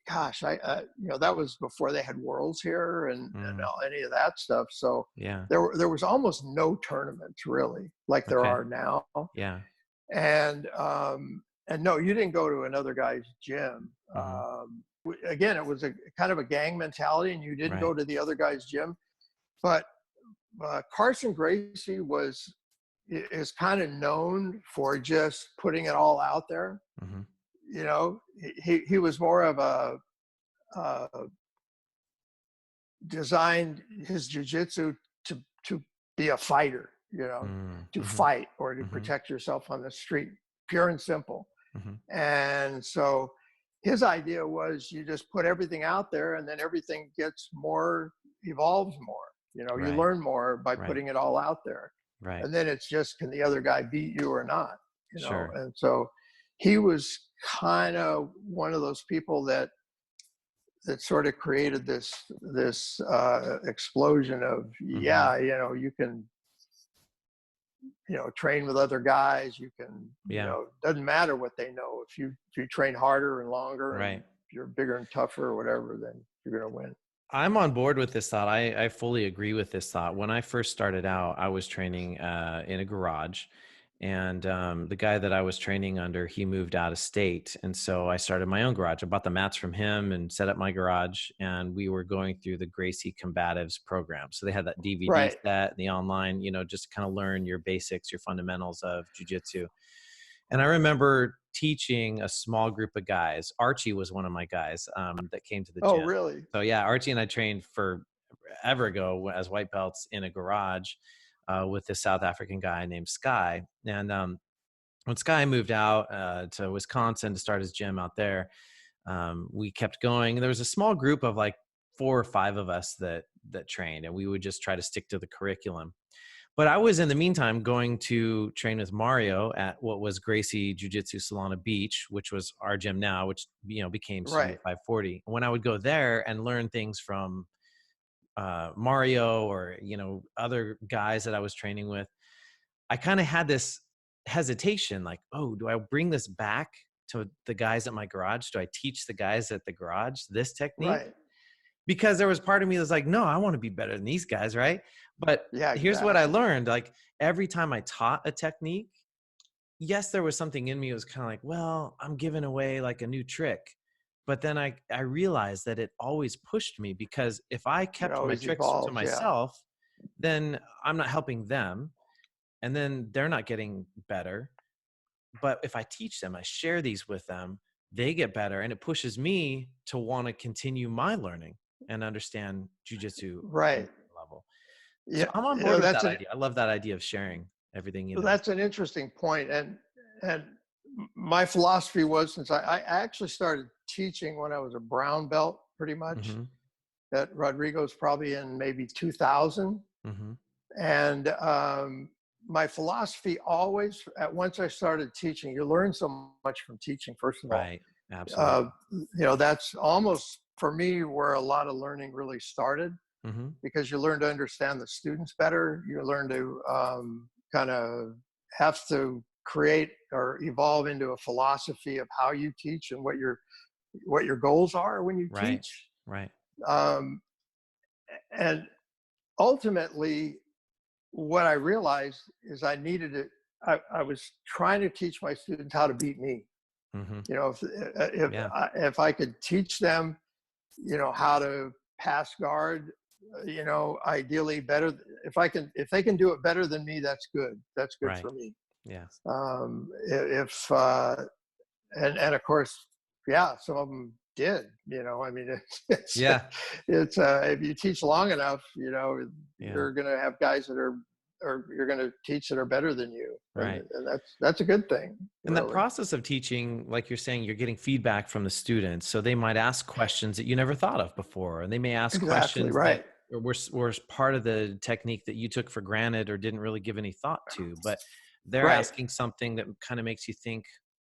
Speaker 2: gosh, that was before they had worlds here, and
Speaker 1: Mm,
Speaker 2: any of that stuff. So
Speaker 1: yeah.
Speaker 2: there was almost no tournaments really like there
Speaker 1: Okay.
Speaker 2: are now.
Speaker 1: Yeah.
Speaker 2: And no, you didn't go to another guy's gym.
Speaker 1: Mhm.
Speaker 2: Again, it was a kind of a gang mentality, and you didn't
Speaker 1: Right.
Speaker 2: go to the other guy's gym. But Carson Gracie is kind of known for just putting it all out there.
Speaker 1: Mhm.
Speaker 2: He was more of a uh, designed his jujitsu to be a fighter,
Speaker 1: Mm,
Speaker 2: to
Speaker 1: mhm,
Speaker 2: fight or to
Speaker 1: mhm,
Speaker 2: protect yourself on the street, pure and simple.
Speaker 1: mhm.
Speaker 2: And so his idea was you just put everything out there and then everything gets more, evolves more. You
Speaker 1: Right,
Speaker 2: learn more by
Speaker 1: right,
Speaker 2: putting it all out there.
Speaker 1: right.
Speaker 2: And then it's just, can the other guy beat you or not?
Speaker 1: Sure.
Speaker 2: And so he was kind of one of those people that sort of created this explosion of,
Speaker 1: Mhm.
Speaker 2: yeah, you can, train with other guys. You can,
Speaker 1: Yeah,
Speaker 2: doesn't matter what they know. If you train harder and longer and
Speaker 1: right.
Speaker 2: you're bigger and tougher or whatever, then you're going to win.
Speaker 1: I'm on board with this thought. I fully agree with this thought. When I first started out, I was training in a garage, and the guy that I was training under, he moved out of state, and so I started my own garage. I bought the mats from him and set up my garage, and we were going through the Gracie Combatives program. So they had that DVD
Speaker 2: Right.
Speaker 1: set, the online, just to kind of learn your basics, your fundamentals of jujitsu. And I remember teaching a small group of guys. Archie was one of my guys that came to the
Speaker 2: Oh,
Speaker 1: gym.
Speaker 2: really?
Speaker 1: So yeah, Archie and I trained for ever ago as white belts in a garage with this South African guy named Sky. And when Sky moved out to Wisconsin to start his gym out there, we kept going. There was a small group of like 4 or 5 of us that trained, and we would just try to stick to the curriculum. But I was in the meantime going to train with Mario at what was Gracie Jiu Jitsu Solana Beach, which was our gym now, which became Studio
Speaker 2: Right.
Speaker 1: 540. When I would go there and learn things from Mario or other guys that I was training with, I kind of had this hesitation, like, oh, do I bring this back to the guys at my garage? Do I teach the guys at the garage this technique?
Speaker 2: Right.
Speaker 1: Because there was part of me that's like, no, I want to be better than these guys, right? But
Speaker 2: Yeah,
Speaker 1: here's what I
Speaker 2: exactly.
Speaker 1: learned. Like every time I taught a technique, yes, there was something in me that was kind of like, well, I'm giving away like a new trick. But then I realized that it always pushed me, because if I
Speaker 2: It
Speaker 1: kept my
Speaker 2: always
Speaker 1: tricks to
Speaker 2: evolves. Yeah.
Speaker 1: myself, then I'm not helping them, and then they're not getting better. But if I teach them, I share these with them, they get better, and it pushes me to want to continue my learning and understand jujitsu on
Speaker 2: Right.
Speaker 1: a level. So
Speaker 2: Yeah.
Speaker 1: I'm on board with that idea. I love that idea of sharing everything you know.
Speaker 2: That's an interesting point. And my philosophy was, since I actually started teaching when I was a brown belt, pretty much,
Speaker 1: Mm-hmm.
Speaker 2: at Rodrigo's probably in maybe 2000.
Speaker 1: Mm-hmm.
Speaker 2: And my philosophy always, at once I started teaching, you learn so much from teaching, first of all.
Speaker 1: Right. Absolutely.
Speaker 2: That's almost for me where a lot of learning really started,
Speaker 1: Mm-hmm.
Speaker 2: because you learn to understand the students better. You learn to kind of have to create or evolve into a philosophy of how you teach and what your goals are when you
Speaker 1: Right.
Speaker 2: teach.
Speaker 1: Right.
Speaker 2: Um, and ultimately, what I realized is I needed it. I was trying to teach my students how to beat me.
Speaker 1: Mm-hmm. Yeah.
Speaker 2: If I could teach them, how to pass guard, ideally better. If they can do it better than me, that's good. That's good
Speaker 1: Right.
Speaker 2: for me.
Speaker 1: Yes.
Speaker 2: If and of course, yeah, some of them did. I mean,
Speaker 1: Yeah.
Speaker 2: it's if you teach long enough,
Speaker 1: Yeah.
Speaker 2: you're going to have guys that are, or you're going to teach that are better than you, and
Speaker 1: Right.
Speaker 2: that's a good thing,
Speaker 1: And the
Speaker 2: really.
Speaker 1: process of teaching, like you're saying, you're getting feedback from the students. So they might ask questions that you never thought of before. And they may ask
Speaker 2: Exactly
Speaker 1: questions that
Speaker 2: right.
Speaker 1: were part of the technique that you took for granted or didn't really give any thought to. But they're
Speaker 2: Right.
Speaker 1: asking something that kind of makes you think,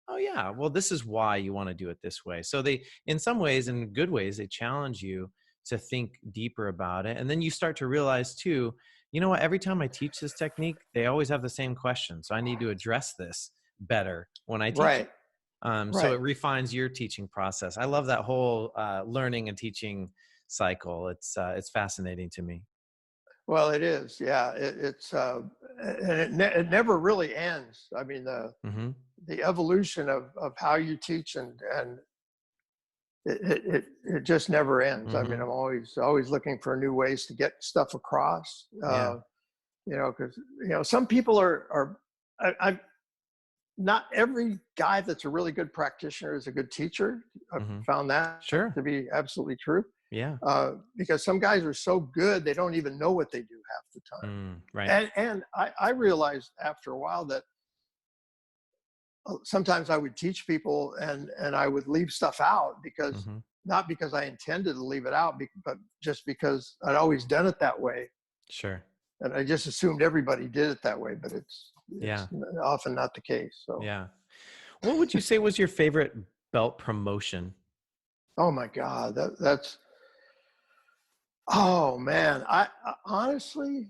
Speaker 1: oh, yeah, well, this is why you want to do it this way. So they, in some ways, in good ways, they challenge you to think deeper about it. And then you start to realize, too, you know what, every time I teach this technique, they always have the same question. So I need to address this better when I teach it.
Speaker 2: Right.
Speaker 1: So
Speaker 2: Right.
Speaker 1: it refines your teaching process. I love that whole learning and teaching cycle. It's fascinating to me.
Speaker 2: Well, it is. Yeah. It's and it never really ends. I mean,
Speaker 1: Hmm.
Speaker 2: the evolution of how you teach, and it just never ends. I mean,
Speaker 1: Hmm.
Speaker 2: I'm always looking for new ways to get stuff across.
Speaker 1: Yeah.
Speaker 2: Because some people are I not every guy that's a really good practitioner is a good teacher. I've
Speaker 1: Hmm.
Speaker 2: found that
Speaker 1: Sure.
Speaker 2: to be absolutely true.
Speaker 1: Yeah.
Speaker 2: Because some guys are so good they don't even know what they do half the time.
Speaker 1: Mm, right.
Speaker 2: And I realized after a while that sometimes I would teach people and I would leave stuff out because
Speaker 1: Hmm.
Speaker 2: not because I intended to leave it out, but just because I'd always done it that way,
Speaker 1: Sure.
Speaker 2: and I just assumed everybody did it that way. But it's
Speaker 1: Yeah.
Speaker 2: often not the case. So,
Speaker 1: Yeah. What would you say was your favorite belt promotion?
Speaker 2: oh my God, that's oh man, I honestly,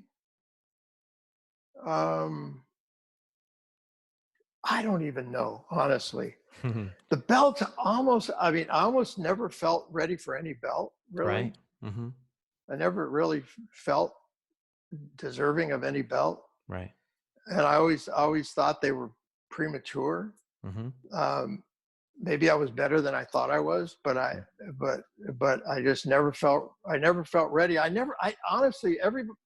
Speaker 2: um, I don't even know honestly. The belt almost, I mean, I almost never felt ready for any belt, really.
Speaker 1: Right. Hmm.
Speaker 2: I never really felt deserving of any belt.
Speaker 1: Right.
Speaker 2: And I always thought they were premature.
Speaker 1: Hmm.
Speaker 2: Um, Maybe I was better than I thought I was, but but I just never felt ready. I honestly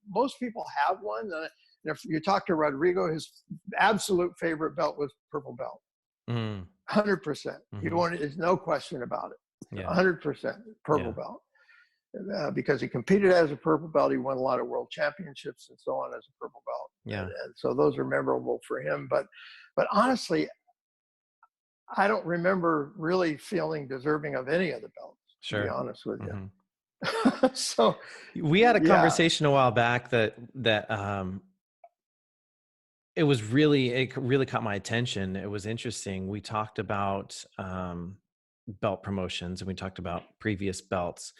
Speaker 2: most people have one. And if you talk to Rodrigo, his absolute favorite belt was purple belt.
Speaker 1: Mm.
Speaker 2: 100%. He
Speaker 1: Hmm.
Speaker 2: wanted, there's no question about it.
Speaker 1: Yeah.
Speaker 2: 100% purple
Speaker 1: Yeah.
Speaker 2: belt. Because he competed as a purple belt. He won a lot of world championships and so on as a purple belt.
Speaker 1: Yeah.
Speaker 2: And so those are memorable for him. But honestly, I don't remember really feeling deserving of any of the belts, to be
Speaker 1: Sure.
Speaker 2: honest with
Speaker 1: Hmm.
Speaker 2: you. So
Speaker 1: We had a
Speaker 2: yeah,
Speaker 1: conversation a while back that it really caught my attention. It was interesting. We talked about belt promotions and we talked about previous belts.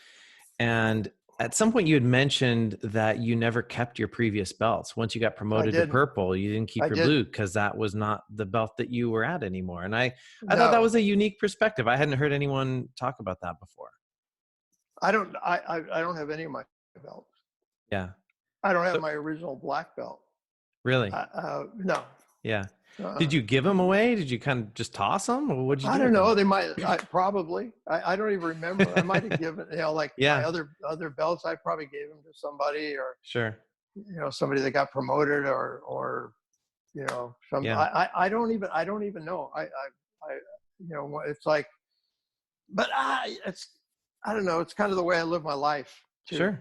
Speaker 1: And at some point you had mentioned that you never kept your previous belts. Once you got
Speaker 2: I
Speaker 1: promoted to
Speaker 2: didn't.
Speaker 1: purple, you didn't keep
Speaker 2: I
Speaker 1: your blue
Speaker 2: didn't.
Speaker 1: because that was not the belt that you were at anymore. And I thought that
Speaker 2: No,
Speaker 1: was a unique perspective. I hadn't heard anyone talk about that before.
Speaker 2: I don't. I don't have any of my belts.
Speaker 1: Yeah.
Speaker 2: I don't have
Speaker 1: So
Speaker 2: my original black belt.
Speaker 1: really?
Speaker 2: No.
Speaker 1: Yeah. Did
Speaker 2: Uh,
Speaker 1: you give them away? Did you kind of just toss them, or what did you
Speaker 2: I
Speaker 1: do
Speaker 2: don't
Speaker 1: with them?
Speaker 2: know. They might. Probably. I don't even remember. I might have given. Like my
Speaker 1: Yeah.
Speaker 2: other belts. I probably gave them to somebody, or
Speaker 1: Sure.
Speaker 2: somebody that got promoted, or some.
Speaker 1: Yeah.
Speaker 2: I don't even know. It's like, but I don't know. It's kind of the way I live my life too.
Speaker 1: Sure.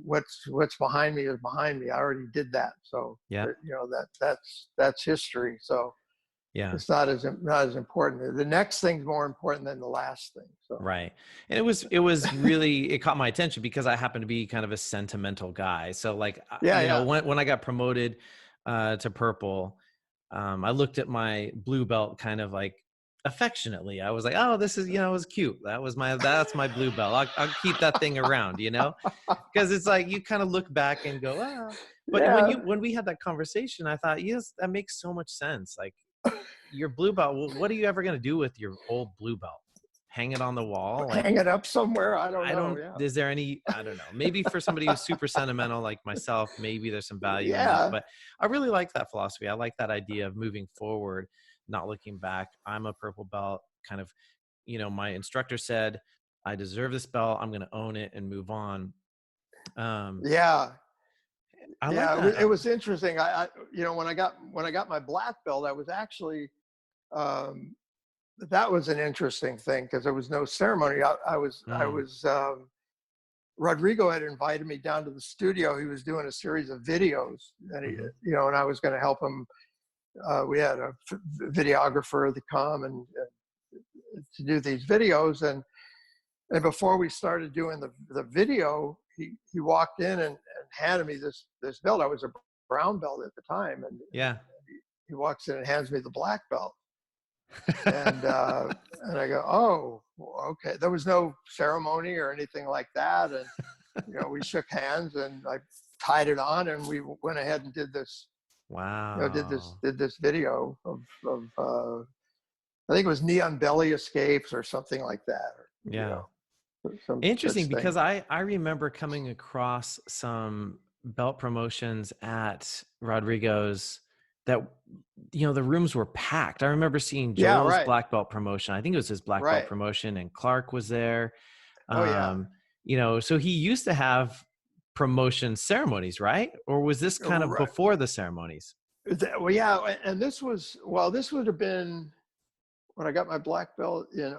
Speaker 2: What's behind me is behind me. I already did that. So
Speaker 1: Yeah.
Speaker 2: that's history. So
Speaker 1: Yeah.
Speaker 2: it's not as important. The next thing's more important than the last thing. So
Speaker 1: Right. And it was really, it caught my attention because I happen to be kind of a sentimental guy. So like,
Speaker 2: yeah, yeah,
Speaker 1: when I got promoted to purple, I looked at my blue belt kind of like affectionately. I was like, oh, this is, it was cute. That's my blue belt. I'll keep that thing around. Because it's like, you kind of look back and go, ah, but
Speaker 2: yeah.
Speaker 1: when we had that conversation, I thought, yes, that makes so much sense. Like your blue belt, what are you ever going to do with your old blue belt? Hang it on the wall? Like,
Speaker 2: Hang it up somewhere. I don't
Speaker 1: I
Speaker 2: know.
Speaker 1: don't,
Speaker 2: Yeah,
Speaker 1: is there any, I don't know, maybe for somebody who's super sentimental like myself, maybe there's some value in that.
Speaker 2: yeah,
Speaker 1: But I really like that philosophy. I like that idea of moving forward, not looking back. I'm a purple belt, kind of, my instructor said, I deserve this belt. I'm going to own it and move on. Um,
Speaker 2: yeah.
Speaker 1: I like
Speaker 2: Yeah, it was,
Speaker 1: that.
Speaker 2: it was interesting. When I got my black belt, I was actually um, that was an interesting thing because there was no ceremony.
Speaker 1: Mm,
Speaker 2: Rodrigo had invited me down to the studio. He was doing a series of videos, and
Speaker 1: hmm.
Speaker 2: and I was going to help him. We had a videographer to come and to do these videos, and before we started doing the video, he walked in and handed me this belt. I was a brown belt at the time, and
Speaker 1: Yeah.
Speaker 2: he walks in and hands me the black belt. And and I go, oh, okay. There was no ceremony or anything like that, and we shook hands, and I tied it on, and we went ahead and did this. Did this
Speaker 1: Wow.
Speaker 2: did this video of I think it was Neon Belly Escapes or something like that, or
Speaker 1: Yeah.
Speaker 2: some
Speaker 1: Interesting,
Speaker 2: such thing.
Speaker 1: because I remember coming across some belt promotions at Rodrigo's that the rooms were packed. I remember seeing
Speaker 2: Yeah,
Speaker 1: Joel's
Speaker 2: right,
Speaker 1: black belt promotion. I think it was his black belt
Speaker 2: right.
Speaker 1: promotion, and Clark was there.
Speaker 2: Oh yeah.
Speaker 1: So he used to have promotion ceremonies, right? Or was this kind of
Speaker 2: Right.
Speaker 1: before the ceremonies?
Speaker 2: Well, yeah, and this would have been when I got my black belt in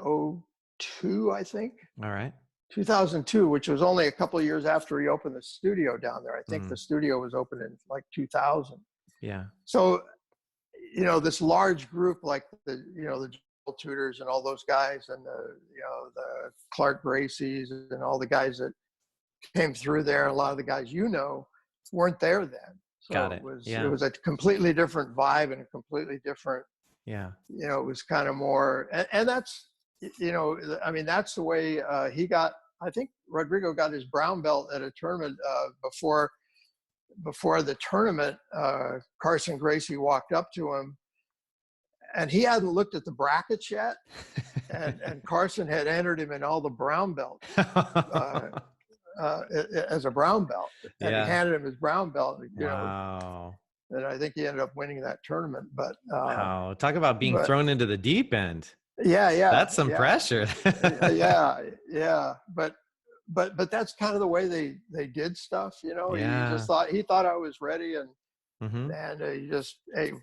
Speaker 2: '02, I think.
Speaker 1: All right.
Speaker 2: 2002, which was only a couple of years after he opened the studio down there. I think
Speaker 1: Mm,
Speaker 2: the studio was opened in like 2000.
Speaker 1: yeah.
Speaker 2: So, this large group, like the tutors and all those guys, and the Clark Gracies and all the guys that came through there, and a lot of the guys weren't there then.
Speaker 1: Got
Speaker 2: So
Speaker 1: it.
Speaker 2: it
Speaker 1: Yeah.
Speaker 2: was a completely different vibe and a completely different.
Speaker 1: Yeah.
Speaker 2: It was kind of more, and that's, I mean, that's the way he got. I think Rodrigo got his brown belt at a tournament before the tournament. Carson Gracie walked up to him, and he hadn't looked at the brackets yet, and Carson had entered him in all the brown belts. As a brown belt, and he
Speaker 1: Yeah.
Speaker 2: handed him his brown belt.
Speaker 1: Wow.
Speaker 2: And I think he ended up winning that tournament.
Speaker 1: Wow. Talk about being
Speaker 2: But
Speaker 1: thrown into the deep end.
Speaker 2: yeah,
Speaker 1: That's some pressure.
Speaker 2: yeah. But that's kind of the way they did stuff.
Speaker 1: Yeah.
Speaker 2: He thought I was ready, and
Speaker 1: Mm-hmm.
Speaker 2: he just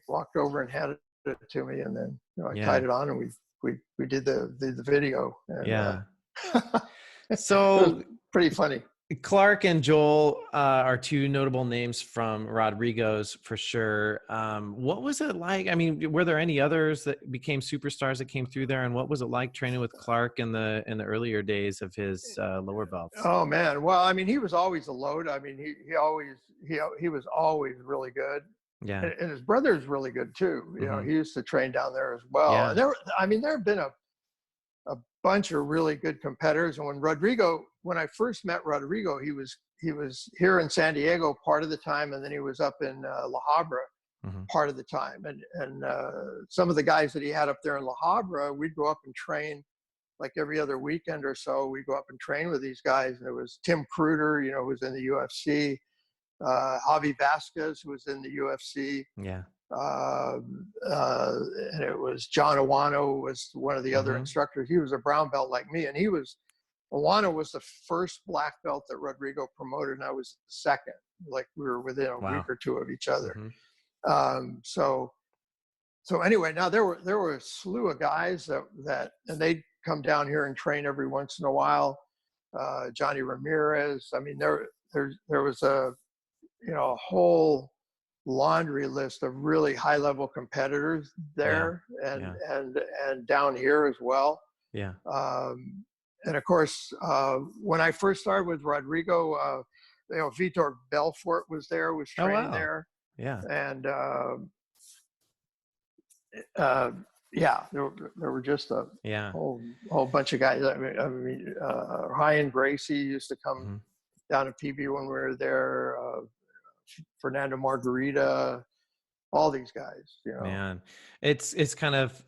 Speaker 2: walked over and handed it to me, and then I
Speaker 1: Yeah.
Speaker 2: tied it on, and we did the video, and
Speaker 1: Yeah.
Speaker 2: it was
Speaker 1: So
Speaker 2: pretty funny.
Speaker 1: Clark and Joel are two notable names from Rodrigo's for sure. What was it like? I mean, were there any others that became superstars that came through there? And what was it like training with Clark in the earlier days of his lower belts?
Speaker 2: Oh man, well, I mean, he was always a load. I mean, he was always really good,
Speaker 1: Yeah.
Speaker 2: and his brother's really good too.
Speaker 1: Mm-hmm.
Speaker 2: He used to train down there as well.
Speaker 1: Yeah.
Speaker 2: And there have been a bunch of really good competitors. And when I first met Rodrigo, he was here in San Diego part of the time, and then he was up in La Habra
Speaker 1: Mm-hmm.
Speaker 2: part of the time. And some of the guys that he had up there in La Habra, we'd go up and train like every other weekend or so. We'd go up and train with these guys. And it was Tim Kruder, who was in the UFC, Javi Vasquez, who was in the UFC.
Speaker 1: Yeah.
Speaker 2: And it was John Iwano was one of the other
Speaker 1: Mm-hmm.
Speaker 2: instructors. He was a brown belt like me, and Iwano was the first black belt that Rodrigo promoted, and I was the second. Like we were within a week
Speaker 1: Wow.
Speaker 2: or two of each other.
Speaker 1: Mm-hmm.
Speaker 2: So anyway, now there were a slew of guys that and they'd come down here and train every once in a while. Johnny Ramirez. I mean, there was a whole laundry list of really high level competitors there, and down here as well.
Speaker 1: Yeah.
Speaker 2: And of course, when I first started with Rodrigo, Vitor Belfort was
Speaker 1: Oh,
Speaker 2: training
Speaker 1: wow.
Speaker 2: there,
Speaker 1: Yeah.
Speaker 2: and there were just a
Speaker 1: Yeah.
Speaker 2: whole bunch of guys. I mean, Ryan Gracie used to come
Speaker 1: Mm-hmm.
Speaker 2: down to PB when we were there. Fernando Margarita, all these guys.
Speaker 1: Man, it's kind of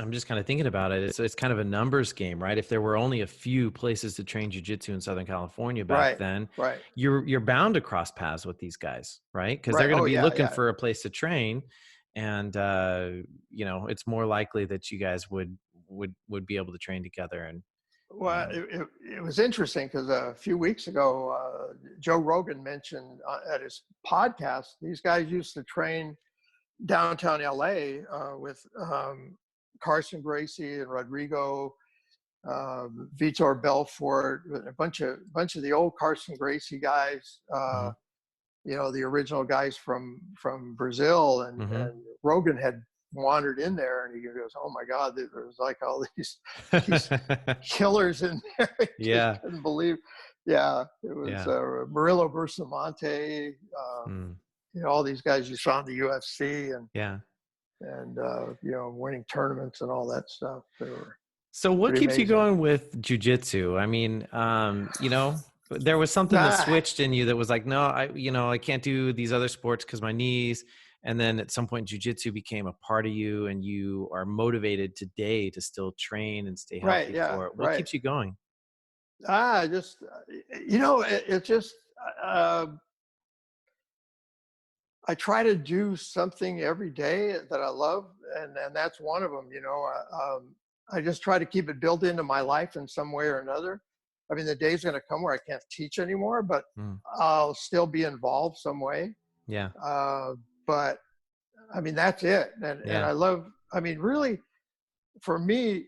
Speaker 1: I'm just kind of thinking about it. It's kind of a numbers game, right? If there were only a few places to train jiu-jitsu in Southern California back then,
Speaker 2: right.
Speaker 1: you're bound to cross paths with these guys, right? Because
Speaker 2: Right.
Speaker 1: they're going to
Speaker 2: Oh,
Speaker 1: be
Speaker 2: yeah,
Speaker 1: looking
Speaker 2: yeah.
Speaker 1: for a place to train, and it's more likely that you guys would be able to train together. And
Speaker 2: Well, it was interesting because a few weeks ago, Joe Rogan mentioned at his podcast, these guys used to train downtown LA with Carson Gracie and Rodrigo, Vitor Belfort, a bunch of the old Carson Gracie guys,
Speaker 1: Mhm.
Speaker 2: The original guys from Brazil, and,
Speaker 1: Mhm.
Speaker 2: and Rogan had wandered in there, and he goes, "Oh my God, there's like all these killers in there." I
Speaker 1: Yeah.
Speaker 2: just couldn't believe. Yeah, it was
Speaker 1: Yeah.
Speaker 2: Murillo Bustamante,
Speaker 1: Mm.
Speaker 2: all these guys you saw in the UFC, and
Speaker 1: Yeah.
Speaker 2: winning tournaments and all that stuff. They were
Speaker 1: So what
Speaker 2: pretty
Speaker 1: keeps you
Speaker 2: amazing.
Speaker 1: going with jiu-jitsu? I mean, there was something that switched in you that was like, no, I can't do these other sports because my knees. And then at some point, jiu-jitsu became a part of you, and you are motivated today to still train and stay
Speaker 2: Right.
Speaker 1: healthy
Speaker 2: Yeah.
Speaker 1: for it. What
Speaker 2: Right.
Speaker 1: keeps you going?
Speaker 2: Just it just. I try to do something every day that I love, and that's one of them. I just try to keep it built into my life in some way or another. I mean, the day's going to come where I can't teach anymore, but
Speaker 1: Mm.
Speaker 2: I'll still be involved some way.
Speaker 1: Yeah.
Speaker 2: but I mean, that's it. And
Speaker 1: Yeah.
Speaker 2: I love, I mean, really, for me,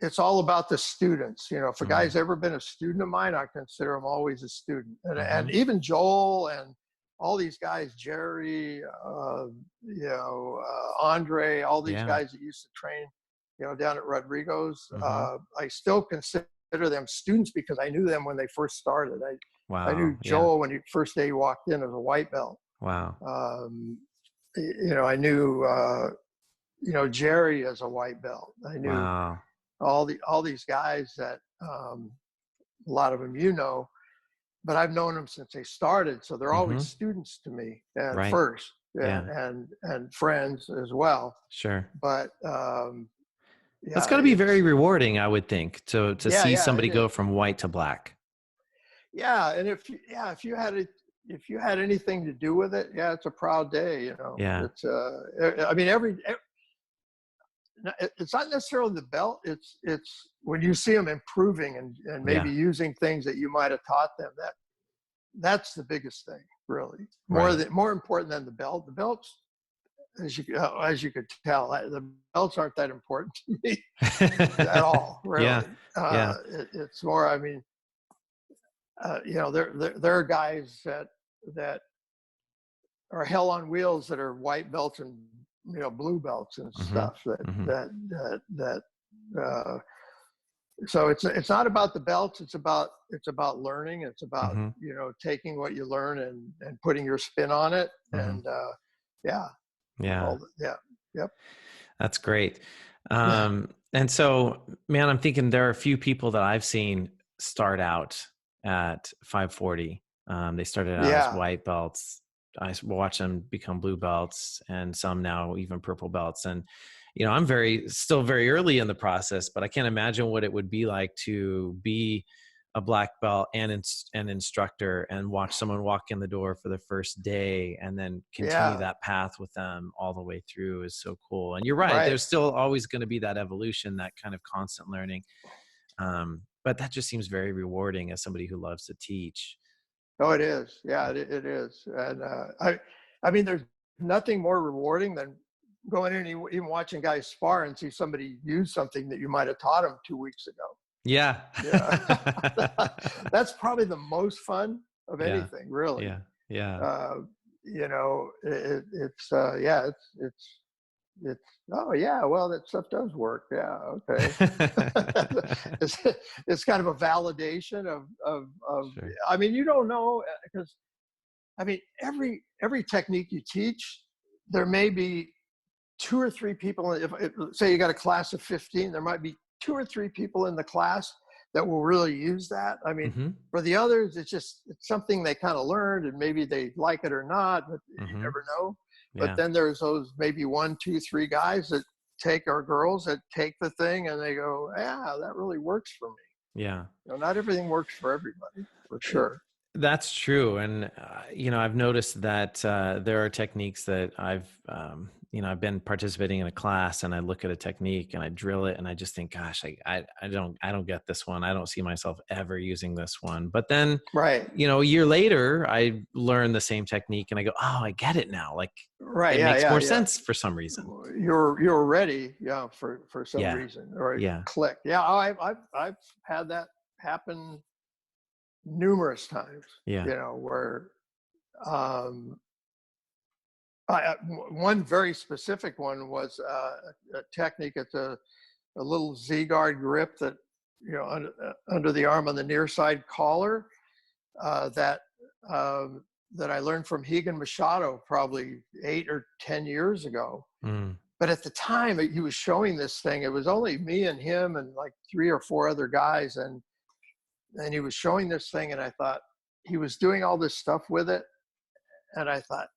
Speaker 2: it's all about the students. You know, if a
Speaker 1: Mm,
Speaker 2: guy's ever been a student of mine, I consider him always a student. And
Speaker 1: mhm.
Speaker 2: even Joel and all these guys, Jerry, Andre, all these
Speaker 1: Yeah.
Speaker 2: guys that used to train, you know, down at Rodrigo's,
Speaker 1: Mhm.
Speaker 2: I still consider them students because I knew them when they first started. I knew
Speaker 1: Wow. Yeah.
Speaker 2: Joel when he first day he walked in as a white belt.
Speaker 1: Wow.
Speaker 2: Um, I knew, Jerry as a white belt. I knew
Speaker 1: Wow.
Speaker 2: all these guys that a lot of them but I've known them since they started, so they're always
Speaker 1: Mhm.
Speaker 2: students to me at
Speaker 1: Right.
Speaker 2: first,
Speaker 1: Yeah.
Speaker 2: and friends as well.
Speaker 1: Sure.
Speaker 2: But
Speaker 1: That's
Speaker 2: yeah,
Speaker 1: got to be very rewarding, I would think, to see
Speaker 2: yeah,
Speaker 1: somebody
Speaker 2: it
Speaker 1: go
Speaker 2: is.
Speaker 1: from white to black.
Speaker 2: Yeah, and if you had it. If you had anything to do with it, yeah, it's a proud day. You know,
Speaker 1: Yeah.
Speaker 2: it's I mean, it's not necessarily the belt. It's when you see them improving and maybe
Speaker 1: Yeah.
Speaker 2: using things that you might have taught them. That's the biggest thing, really.
Speaker 1: Right.
Speaker 2: More important than the belt. The belts, as you could tell, the belts aren't that important to me at all,
Speaker 1: Yeah.
Speaker 2: really.
Speaker 1: Yeah.
Speaker 2: It's more. I mean, there are guys that are hell on wheels that are white belts and blue belts and
Speaker 1: Mhm.
Speaker 2: stuff that
Speaker 1: Mhm.
Speaker 2: that that that uh, so it's not about the belts. It's about learning. It's about
Speaker 1: Mhm.
Speaker 2: taking what you learn and putting your spin on it.
Speaker 1: Mhm.
Speaker 2: And yeah,
Speaker 1: Yeah.
Speaker 2: yeah, yep,
Speaker 1: That's great.
Speaker 2: yeah,
Speaker 1: And so, man, I'm thinking there are a few people that I've seen start out at 540. They started out as
Speaker 2: yeah,
Speaker 1: white belts. Watch them become blue belts, and some now even purple belts. And I'm still very early in the process, but I can't imagine what it would be like to be a black belt and an instructor and watch someone walk in the door for the first day and then continue
Speaker 2: yeah.
Speaker 1: that path with them all the way through is so cool. And you're right,
Speaker 2: Right.
Speaker 1: there's still always going to be that evolution, that kind of constant learning. But that just seems very rewarding as somebody who loves to teach.
Speaker 2: Oh, it is. Yeah, it is. And I mean, there's nothing more rewarding than going in and even watching guys spar and see somebody use something that you might have taught them 2 weeks ago.
Speaker 1: Yeah.
Speaker 2: Yeah, that's probably the most fun of
Speaker 1: Yeah.
Speaker 2: anything, really.
Speaker 1: Yeah. Yeah.
Speaker 2: Uh, it's yeah, it's oh yeah, well that stuff does work. Yeah, okay. it's it's kind of a validation of
Speaker 1: Sure.
Speaker 2: I mean, you don't know because I mean every technique you teach, there may be two or three people. If say you got a class of 15, there might be two or three people in the class that will really use that. I mean,
Speaker 1: Hmm.
Speaker 2: for the others, it's something they kind of learned and maybe they like it or not, but you
Speaker 1: Hmm.
Speaker 2: never know. But
Speaker 1: Yeah.
Speaker 2: then there's those maybe one, two, three guys that take our girls that take the thing and they go, yeah, that really works for me.
Speaker 1: Yeah.
Speaker 2: Not everything works for everybody, for sure.
Speaker 1: That's true. And, I've noticed that there are techniques that I've been participating in a class and I look at a technique and I drill it and I just think, gosh, I don't get this one. I don't see myself ever using this one. But then,
Speaker 2: Right.
Speaker 1: a year later, I learn the same technique and I go, oh, I get it now. Like
Speaker 2: Right.
Speaker 1: it
Speaker 2: Yeah.
Speaker 1: makes
Speaker 2: Yeah.
Speaker 1: more
Speaker 2: Yeah.
Speaker 1: sense for some reason.
Speaker 2: You're ready, yeah, for some
Speaker 1: Yeah.
Speaker 2: reason, or it
Speaker 1: Yeah.
Speaker 2: click. Yeah, I've had that happen numerous times.
Speaker 1: Yeah.
Speaker 2: Where um, one very specific one was a technique. It's a little Z guard grip that under the arm on the near side collar that that I learned from Higan Machado probably 8 or 10 years ago.
Speaker 1: Mm.
Speaker 2: But at the time he was showing this thing, it was only me and him and like three or four other guys, and he was showing this thing, and I thought he was doing all this stuff with it, and I thought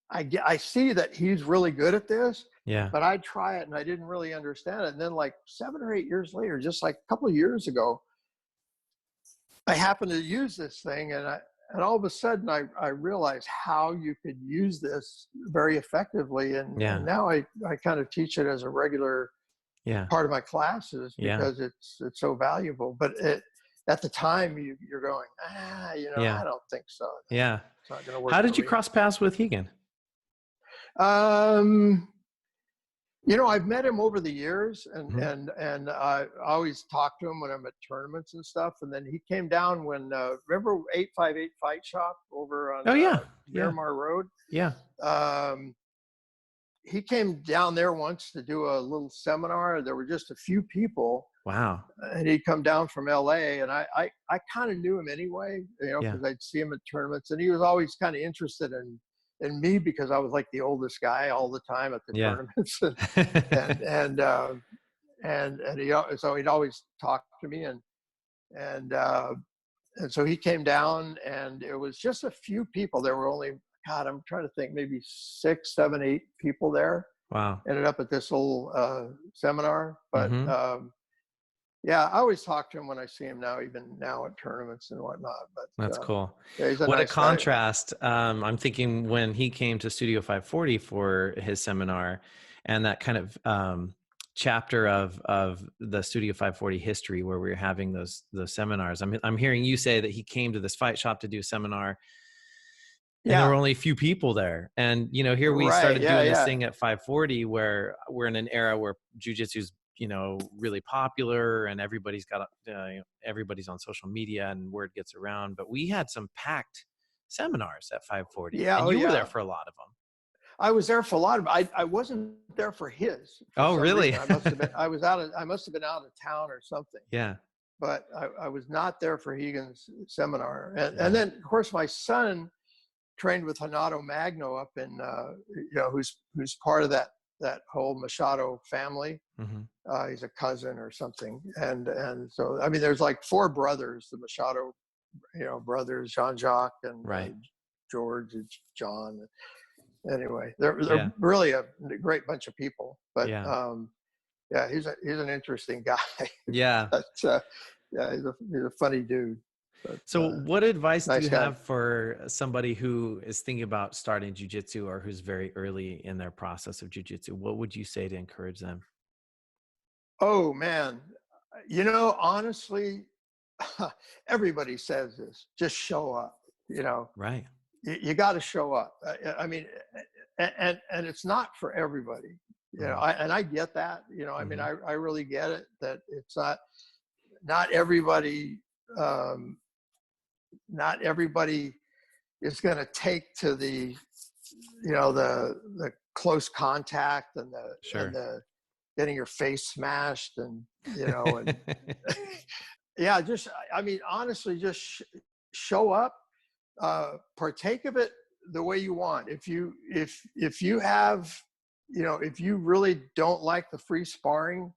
Speaker 2: I see that he's really good at this,
Speaker 1: Yeah.
Speaker 2: but I'd try it and I didn't really understand it. And then like 7 or 8 years later, just like a couple of years ago, I happened to use this thing, and all of a sudden I realized how you could use this very effectively, and
Speaker 1: Yeah.
Speaker 2: now I kind of teach it as a regular
Speaker 1: Yeah.
Speaker 2: part of my classes
Speaker 1: Yeah.
Speaker 2: because it's so valuable. But at the time you're going,
Speaker 1: Yeah.
Speaker 2: I don't think so.
Speaker 1: Yeah.
Speaker 2: It's not going to work
Speaker 1: How
Speaker 2: for
Speaker 1: did you
Speaker 2: me.
Speaker 1: cross paths with Hegan?
Speaker 2: Um, I've met him over the years,
Speaker 1: Hmm.
Speaker 2: and I always talk to him when I'm at tournaments and stuff. And then he came down when remember 858 Fight Shop over on
Speaker 1: Oh yeah. Yeah.
Speaker 2: Miramar Road.
Speaker 1: Yeah.
Speaker 2: Um, he came down there once to do a little seminar. There were just a few people,
Speaker 1: Wow.
Speaker 2: and he'd come down from LA, and I kind of knew him anyway,
Speaker 1: Yeah.
Speaker 2: because I'd see him at tournaments, and he was always kind of interested in me because I was like the oldest guy all the time at the
Speaker 1: Yeah.
Speaker 2: tournaments, and and so he'd always talk to me, and and so he came down, and it was just a few people. There were only, God, I'm trying to think, maybe 6, 7, 8 people there.
Speaker 1: Wow.
Speaker 2: Ended up at this little seminar, but
Speaker 1: Hmm.
Speaker 2: yeah, I always talk to him when I see him now, even now at tournaments and whatnot. But
Speaker 1: That's cool.
Speaker 2: yeah, he's a
Speaker 1: What a
Speaker 2: nice guy.
Speaker 1: contrast. I'm thinking when he came to Studio 540 for his seminar, and that kind of chapter of the Studio 540 history where we were having those seminars. I'm hearing you say that he came to this fight shop to do a seminar, and there were
Speaker 2: Yeah,
Speaker 1: only a few people there. And here we
Speaker 2: right.
Speaker 1: started
Speaker 2: Yeah,
Speaker 1: doing this
Speaker 2: yeah.
Speaker 1: thing at 540 where we're in an era where jujitsu's really popular, and everybody's got everybody's on social media and word gets around. But we had some packed seminars at 540,
Speaker 2: Yeah,
Speaker 1: and
Speaker 2: oh
Speaker 1: you were there
Speaker 2: yeah.
Speaker 1: for a lot of them.
Speaker 2: I was there for a lot of. I wasn't there for his for
Speaker 1: Oh
Speaker 2: some
Speaker 1: really?
Speaker 2: reason. I must have been. I must have been out of town or something.
Speaker 1: Yeah.
Speaker 2: But I was not there for Hegan's seminar. And
Speaker 1: Yeah.
Speaker 2: then of course my son trained with Hanato Magno up in who's part of that whole Machado family.
Speaker 1: Hmm.
Speaker 2: He's a cousin or something. And so I mean there's like 4 brothers, the Machado brothers, Jean-Jacques and
Speaker 1: Right.
Speaker 2: George and John. Anyway, they're
Speaker 1: Yeah.
Speaker 2: really a great bunch of people. But
Speaker 1: Yeah.
Speaker 2: yeah, he's an interesting guy.
Speaker 1: Yeah.
Speaker 2: But yeah, he's a funny dude. But
Speaker 1: So what advice do
Speaker 2: nice
Speaker 1: you
Speaker 2: guy.
Speaker 1: have for somebody who is thinking about starting jujitsu or who's very early in their process of jujitsu? What would you say to encourage them?
Speaker 2: Oh man, honestly, everybody says this. Just show up.
Speaker 1: Right.
Speaker 2: You got to show up. I mean, and it's not for everybody.
Speaker 1: Hmm.
Speaker 2: I get that. I mean,
Speaker 1: Hmm.
Speaker 2: I really get it that it's not everybody. Not everybody is going to take to the close contact and
Speaker 1: Sure.
Speaker 2: the getting your face smashed and and yeah, just I mean honestly, just show up, partake of it the way you want. If you have if you really don't like the free sparring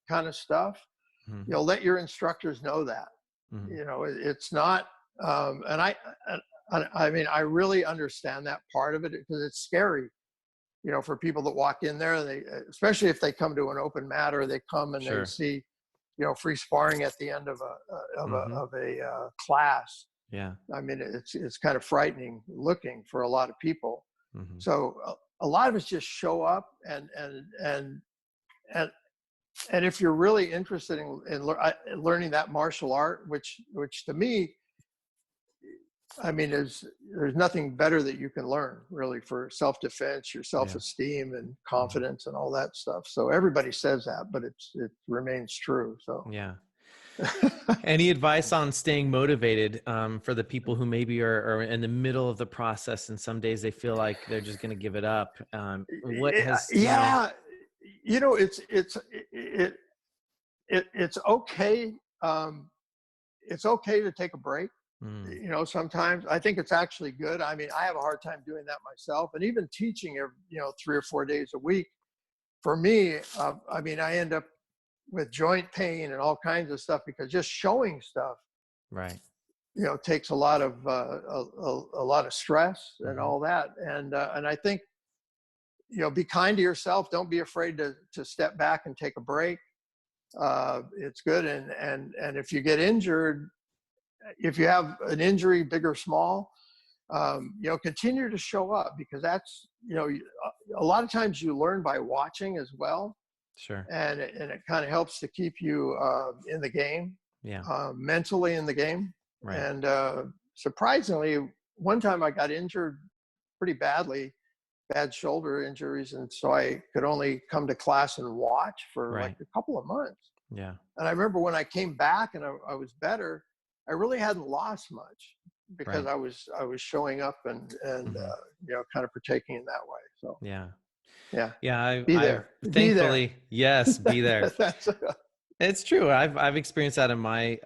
Speaker 2: kind of stuff,
Speaker 1: Hmm.
Speaker 2: let your instructors know that.
Speaker 1: Hmm.
Speaker 2: It's not and I mean I really understand that part of it because it's scary for people that walk in there, they especially if they come to an open mat or they come and they
Speaker 1: Sure.
Speaker 2: see free sparring at the end of
Speaker 1: Hmm.
Speaker 2: a class.
Speaker 1: Yeah.
Speaker 2: I mean it's kind of frightening looking for a lot of people.
Speaker 1: Hmm.
Speaker 2: So a lot of us just show up and and if you're really interested in learning that martial art, which to me, I mean, there's nothing better that you can learn really for self-defense, your
Speaker 1: Yeah.
Speaker 2: self-esteem and
Speaker 1: Hmm.
Speaker 2: confidence and all that stuff. So everybody says that, but it remains true. So
Speaker 1: Yeah. Any advice on staying motivated for the people who maybe are in the middle of the process and some days they feel like they're just going to give it up? What has,
Speaker 2: yeah, it's okay. It's okay to take a break.
Speaker 1: mm,
Speaker 2: Sometimes I think it's actually good. I mean, I have a hard time doing that myself, and even teaching, 3 or 4 days a week. For me, I mean, I end up with joint pain and all kinds of stuff because just showing stuff,
Speaker 1: right.
Speaker 2: takes a lot of a lot of stress and
Speaker 1: Hmm.
Speaker 2: all that. And I think be kind to yourself. Don't be afraid to step back and take a break. It's good. And if you get injured, if you have an injury, big or small, continue to show up because that's, a lot of times you learn by watching as well.
Speaker 1: Sure.
Speaker 2: And it kind of helps to keep you in the game.
Speaker 1: Yeah.
Speaker 2: mentally in the game.
Speaker 1: Right.
Speaker 2: And surprisingly, one time I got injured pretty badly, bad shoulder injuries, and so I could only come to class and watch for like
Speaker 1: Right.
Speaker 2: a couple of months.
Speaker 1: Yeah.
Speaker 2: And I remember when I came back and I was better, I really hadn't lost much because
Speaker 1: Right.
Speaker 2: I was showing up and
Speaker 1: Hmm.
Speaker 2: kind of partaking in that way. So
Speaker 1: Yeah.
Speaker 2: yeah,
Speaker 1: Yeah.
Speaker 2: be
Speaker 1: I've
Speaker 2: there, be there.
Speaker 1: thankfully, yes, be there.
Speaker 2: That's
Speaker 1: It's true. I've experienced that in my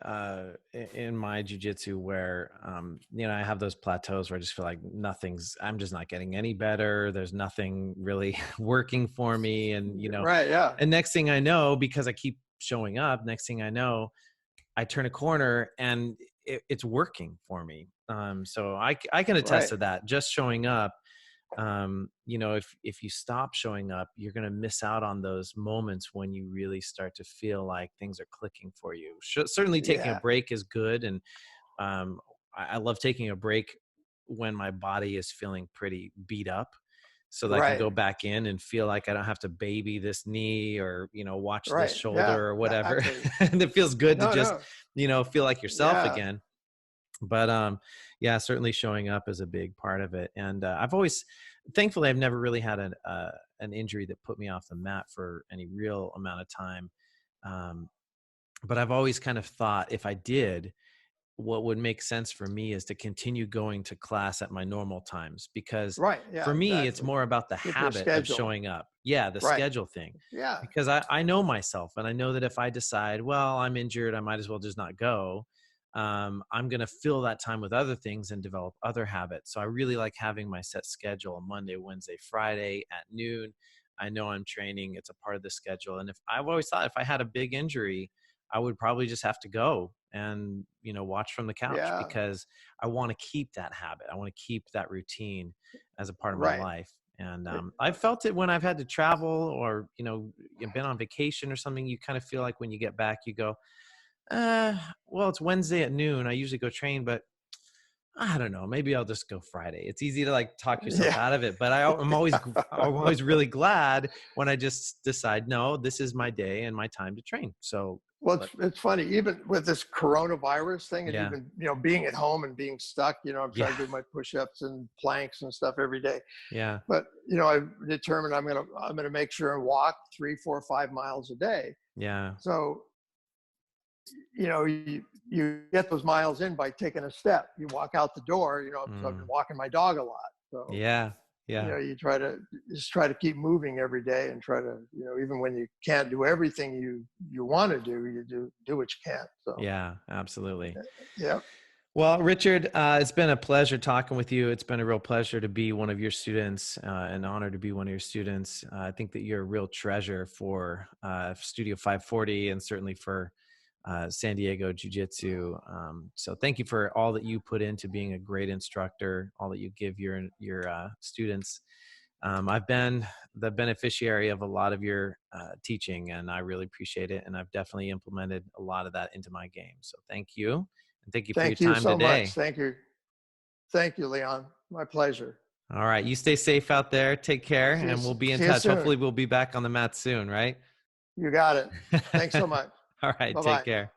Speaker 1: jujitsu where I have those plateaus where I just feel like I'm just not getting any better. There's nothing really working for me,
Speaker 2: right. Yeah,
Speaker 1: and next thing I know, because I keep showing up, next thing I know, I turn a corner and it's working for me. So I can attest
Speaker 2: right.
Speaker 1: to that. Just showing up, if you stop showing up, you're going to miss out on those moments when you really start to feel like things are clicking for you. Certainly taking a
Speaker 2: Yeah,
Speaker 1: break is good. And I love taking a break when my body is feeling pretty beat up, so that I can
Speaker 2: right,
Speaker 1: go back in and feel like I don't have to baby this knee or, watch this
Speaker 2: right. Yeah,
Speaker 1: shoulder or whatever.
Speaker 2: exactly.
Speaker 1: And it feels good to
Speaker 2: No,
Speaker 1: just,
Speaker 2: no.
Speaker 1: feel like yourself
Speaker 2: Yeah,
Speaker 1: again. But yeah, certainly showing up is a big part of it. And thankfully I've never really had an injury that put me off the mat for any real amount of time. um, but I've always kind of thought, if I did, what would make sense for me is to continue going to class at my normal times, because
Speaker 2: right. Yeah,
Speaker 1: for me it's
Speaker 2: exactly.
Speaker 1: more about the
Speaker 2: Get your
Speaker 1: habit of
Speaker 2: schedule.
Speaker 1: showing up. Yeah, the
Speaker 2: Right.
Speaker 1: schedule thing.
Speaker 2: Yeah.
Speaker 1: Because I know myself, and I know that if I decide, well, I'm injured, I might as well just not go, I'm going to fill that time with other things and develop other habits. So I really like having my set schedule on Monday, Wednesday, Friday at noon. I know I'm training, it's a part of the schedule. And if I've always thought, if I had a big injury, I would probably just have to go and, watch from the couch,
Speaker 2: Yeah.
Speaker 1: because I want to keep that habit. I want to keep that routine as a part of my
Speaker 2: Right.
Speaker 1: life. And
Speaker 2: It-
Speaker 1: I've felt it when I've had to travel, or, you've been on vacation or something. You kind of feel like when you get back, you go, well, it's Wednesday at noon. I usually go train, but I don't know. Maybe I'll just go Friday. It's easy to like talk yourself
Speaker 2: Yeah.
Speaker 1: out of it, but I'm always really glad when I just decide, no, this is my day and my time to train. So,
Speaker 2: Well,
Speaker 1: but
Speaker 2: it's funny, even with this coronavirus thing, and
Speaker 1: yeah,
Speaker 2: even being at home and being stuck. I'm trying
Speaker 1: yeah,
Speaker 2: to do my push-ups and planks and stuff every day.
Speaker 1: yeah,
Speaker 2: But I've determined I'm gonna make sure and walk 3, 4, 5 miles a day.
Speaker 1: yeah,
Speaker 2: So you get those miles in by taking a step. You walk out the door. So I've been
Speaker 1: mm,
Speaker 2: walking my dog a lot. So
Speaker 1: yeah, yeah,
Speaker 2: you try to keep moving every day, and try to even when you can't do everything you want to do, you do what you can. So
Speaker 1: yeah, absolutely.
Speaker 2: yeah.
Speaker 1: Well, Richard, it's been a pleasure talking with you. It's been a real pleasure to be one of your students, an honor to be one of your students. I think that you're a real treasure for Studio 540, and certainly for San Diego Jiu Jitsu. So thank you for all that you put into being a great instructor, all that you give your students. I've been the beneficiary of a lot of your teaching, and I really appreciate it. And I've definitely implemented a lot of that into my game. So thank you. And thank you for your
Speaker 2: Thank you
Speaker 1: time
Speaker 2: so much.
Speaker 1: today.
Speaker 2: Thank you, Leon. My pleasure.
Speaker 1: All right. You stay safe out there. Take care,
Speaker 2: See you,
Speaker 1: and we'll be in
Speaker 2: see you
Speaker 1: touch.
Speaker 2: soon.
Speaker 1: Hopefully, we'll be back on the mat soon, right?
Speaker 2: You got it. Thanks so much.
Speaker 1: All right.
Speaker 2: Bye
Speaker 1: Take
Speaker 2: bye.
Speaker 1: care.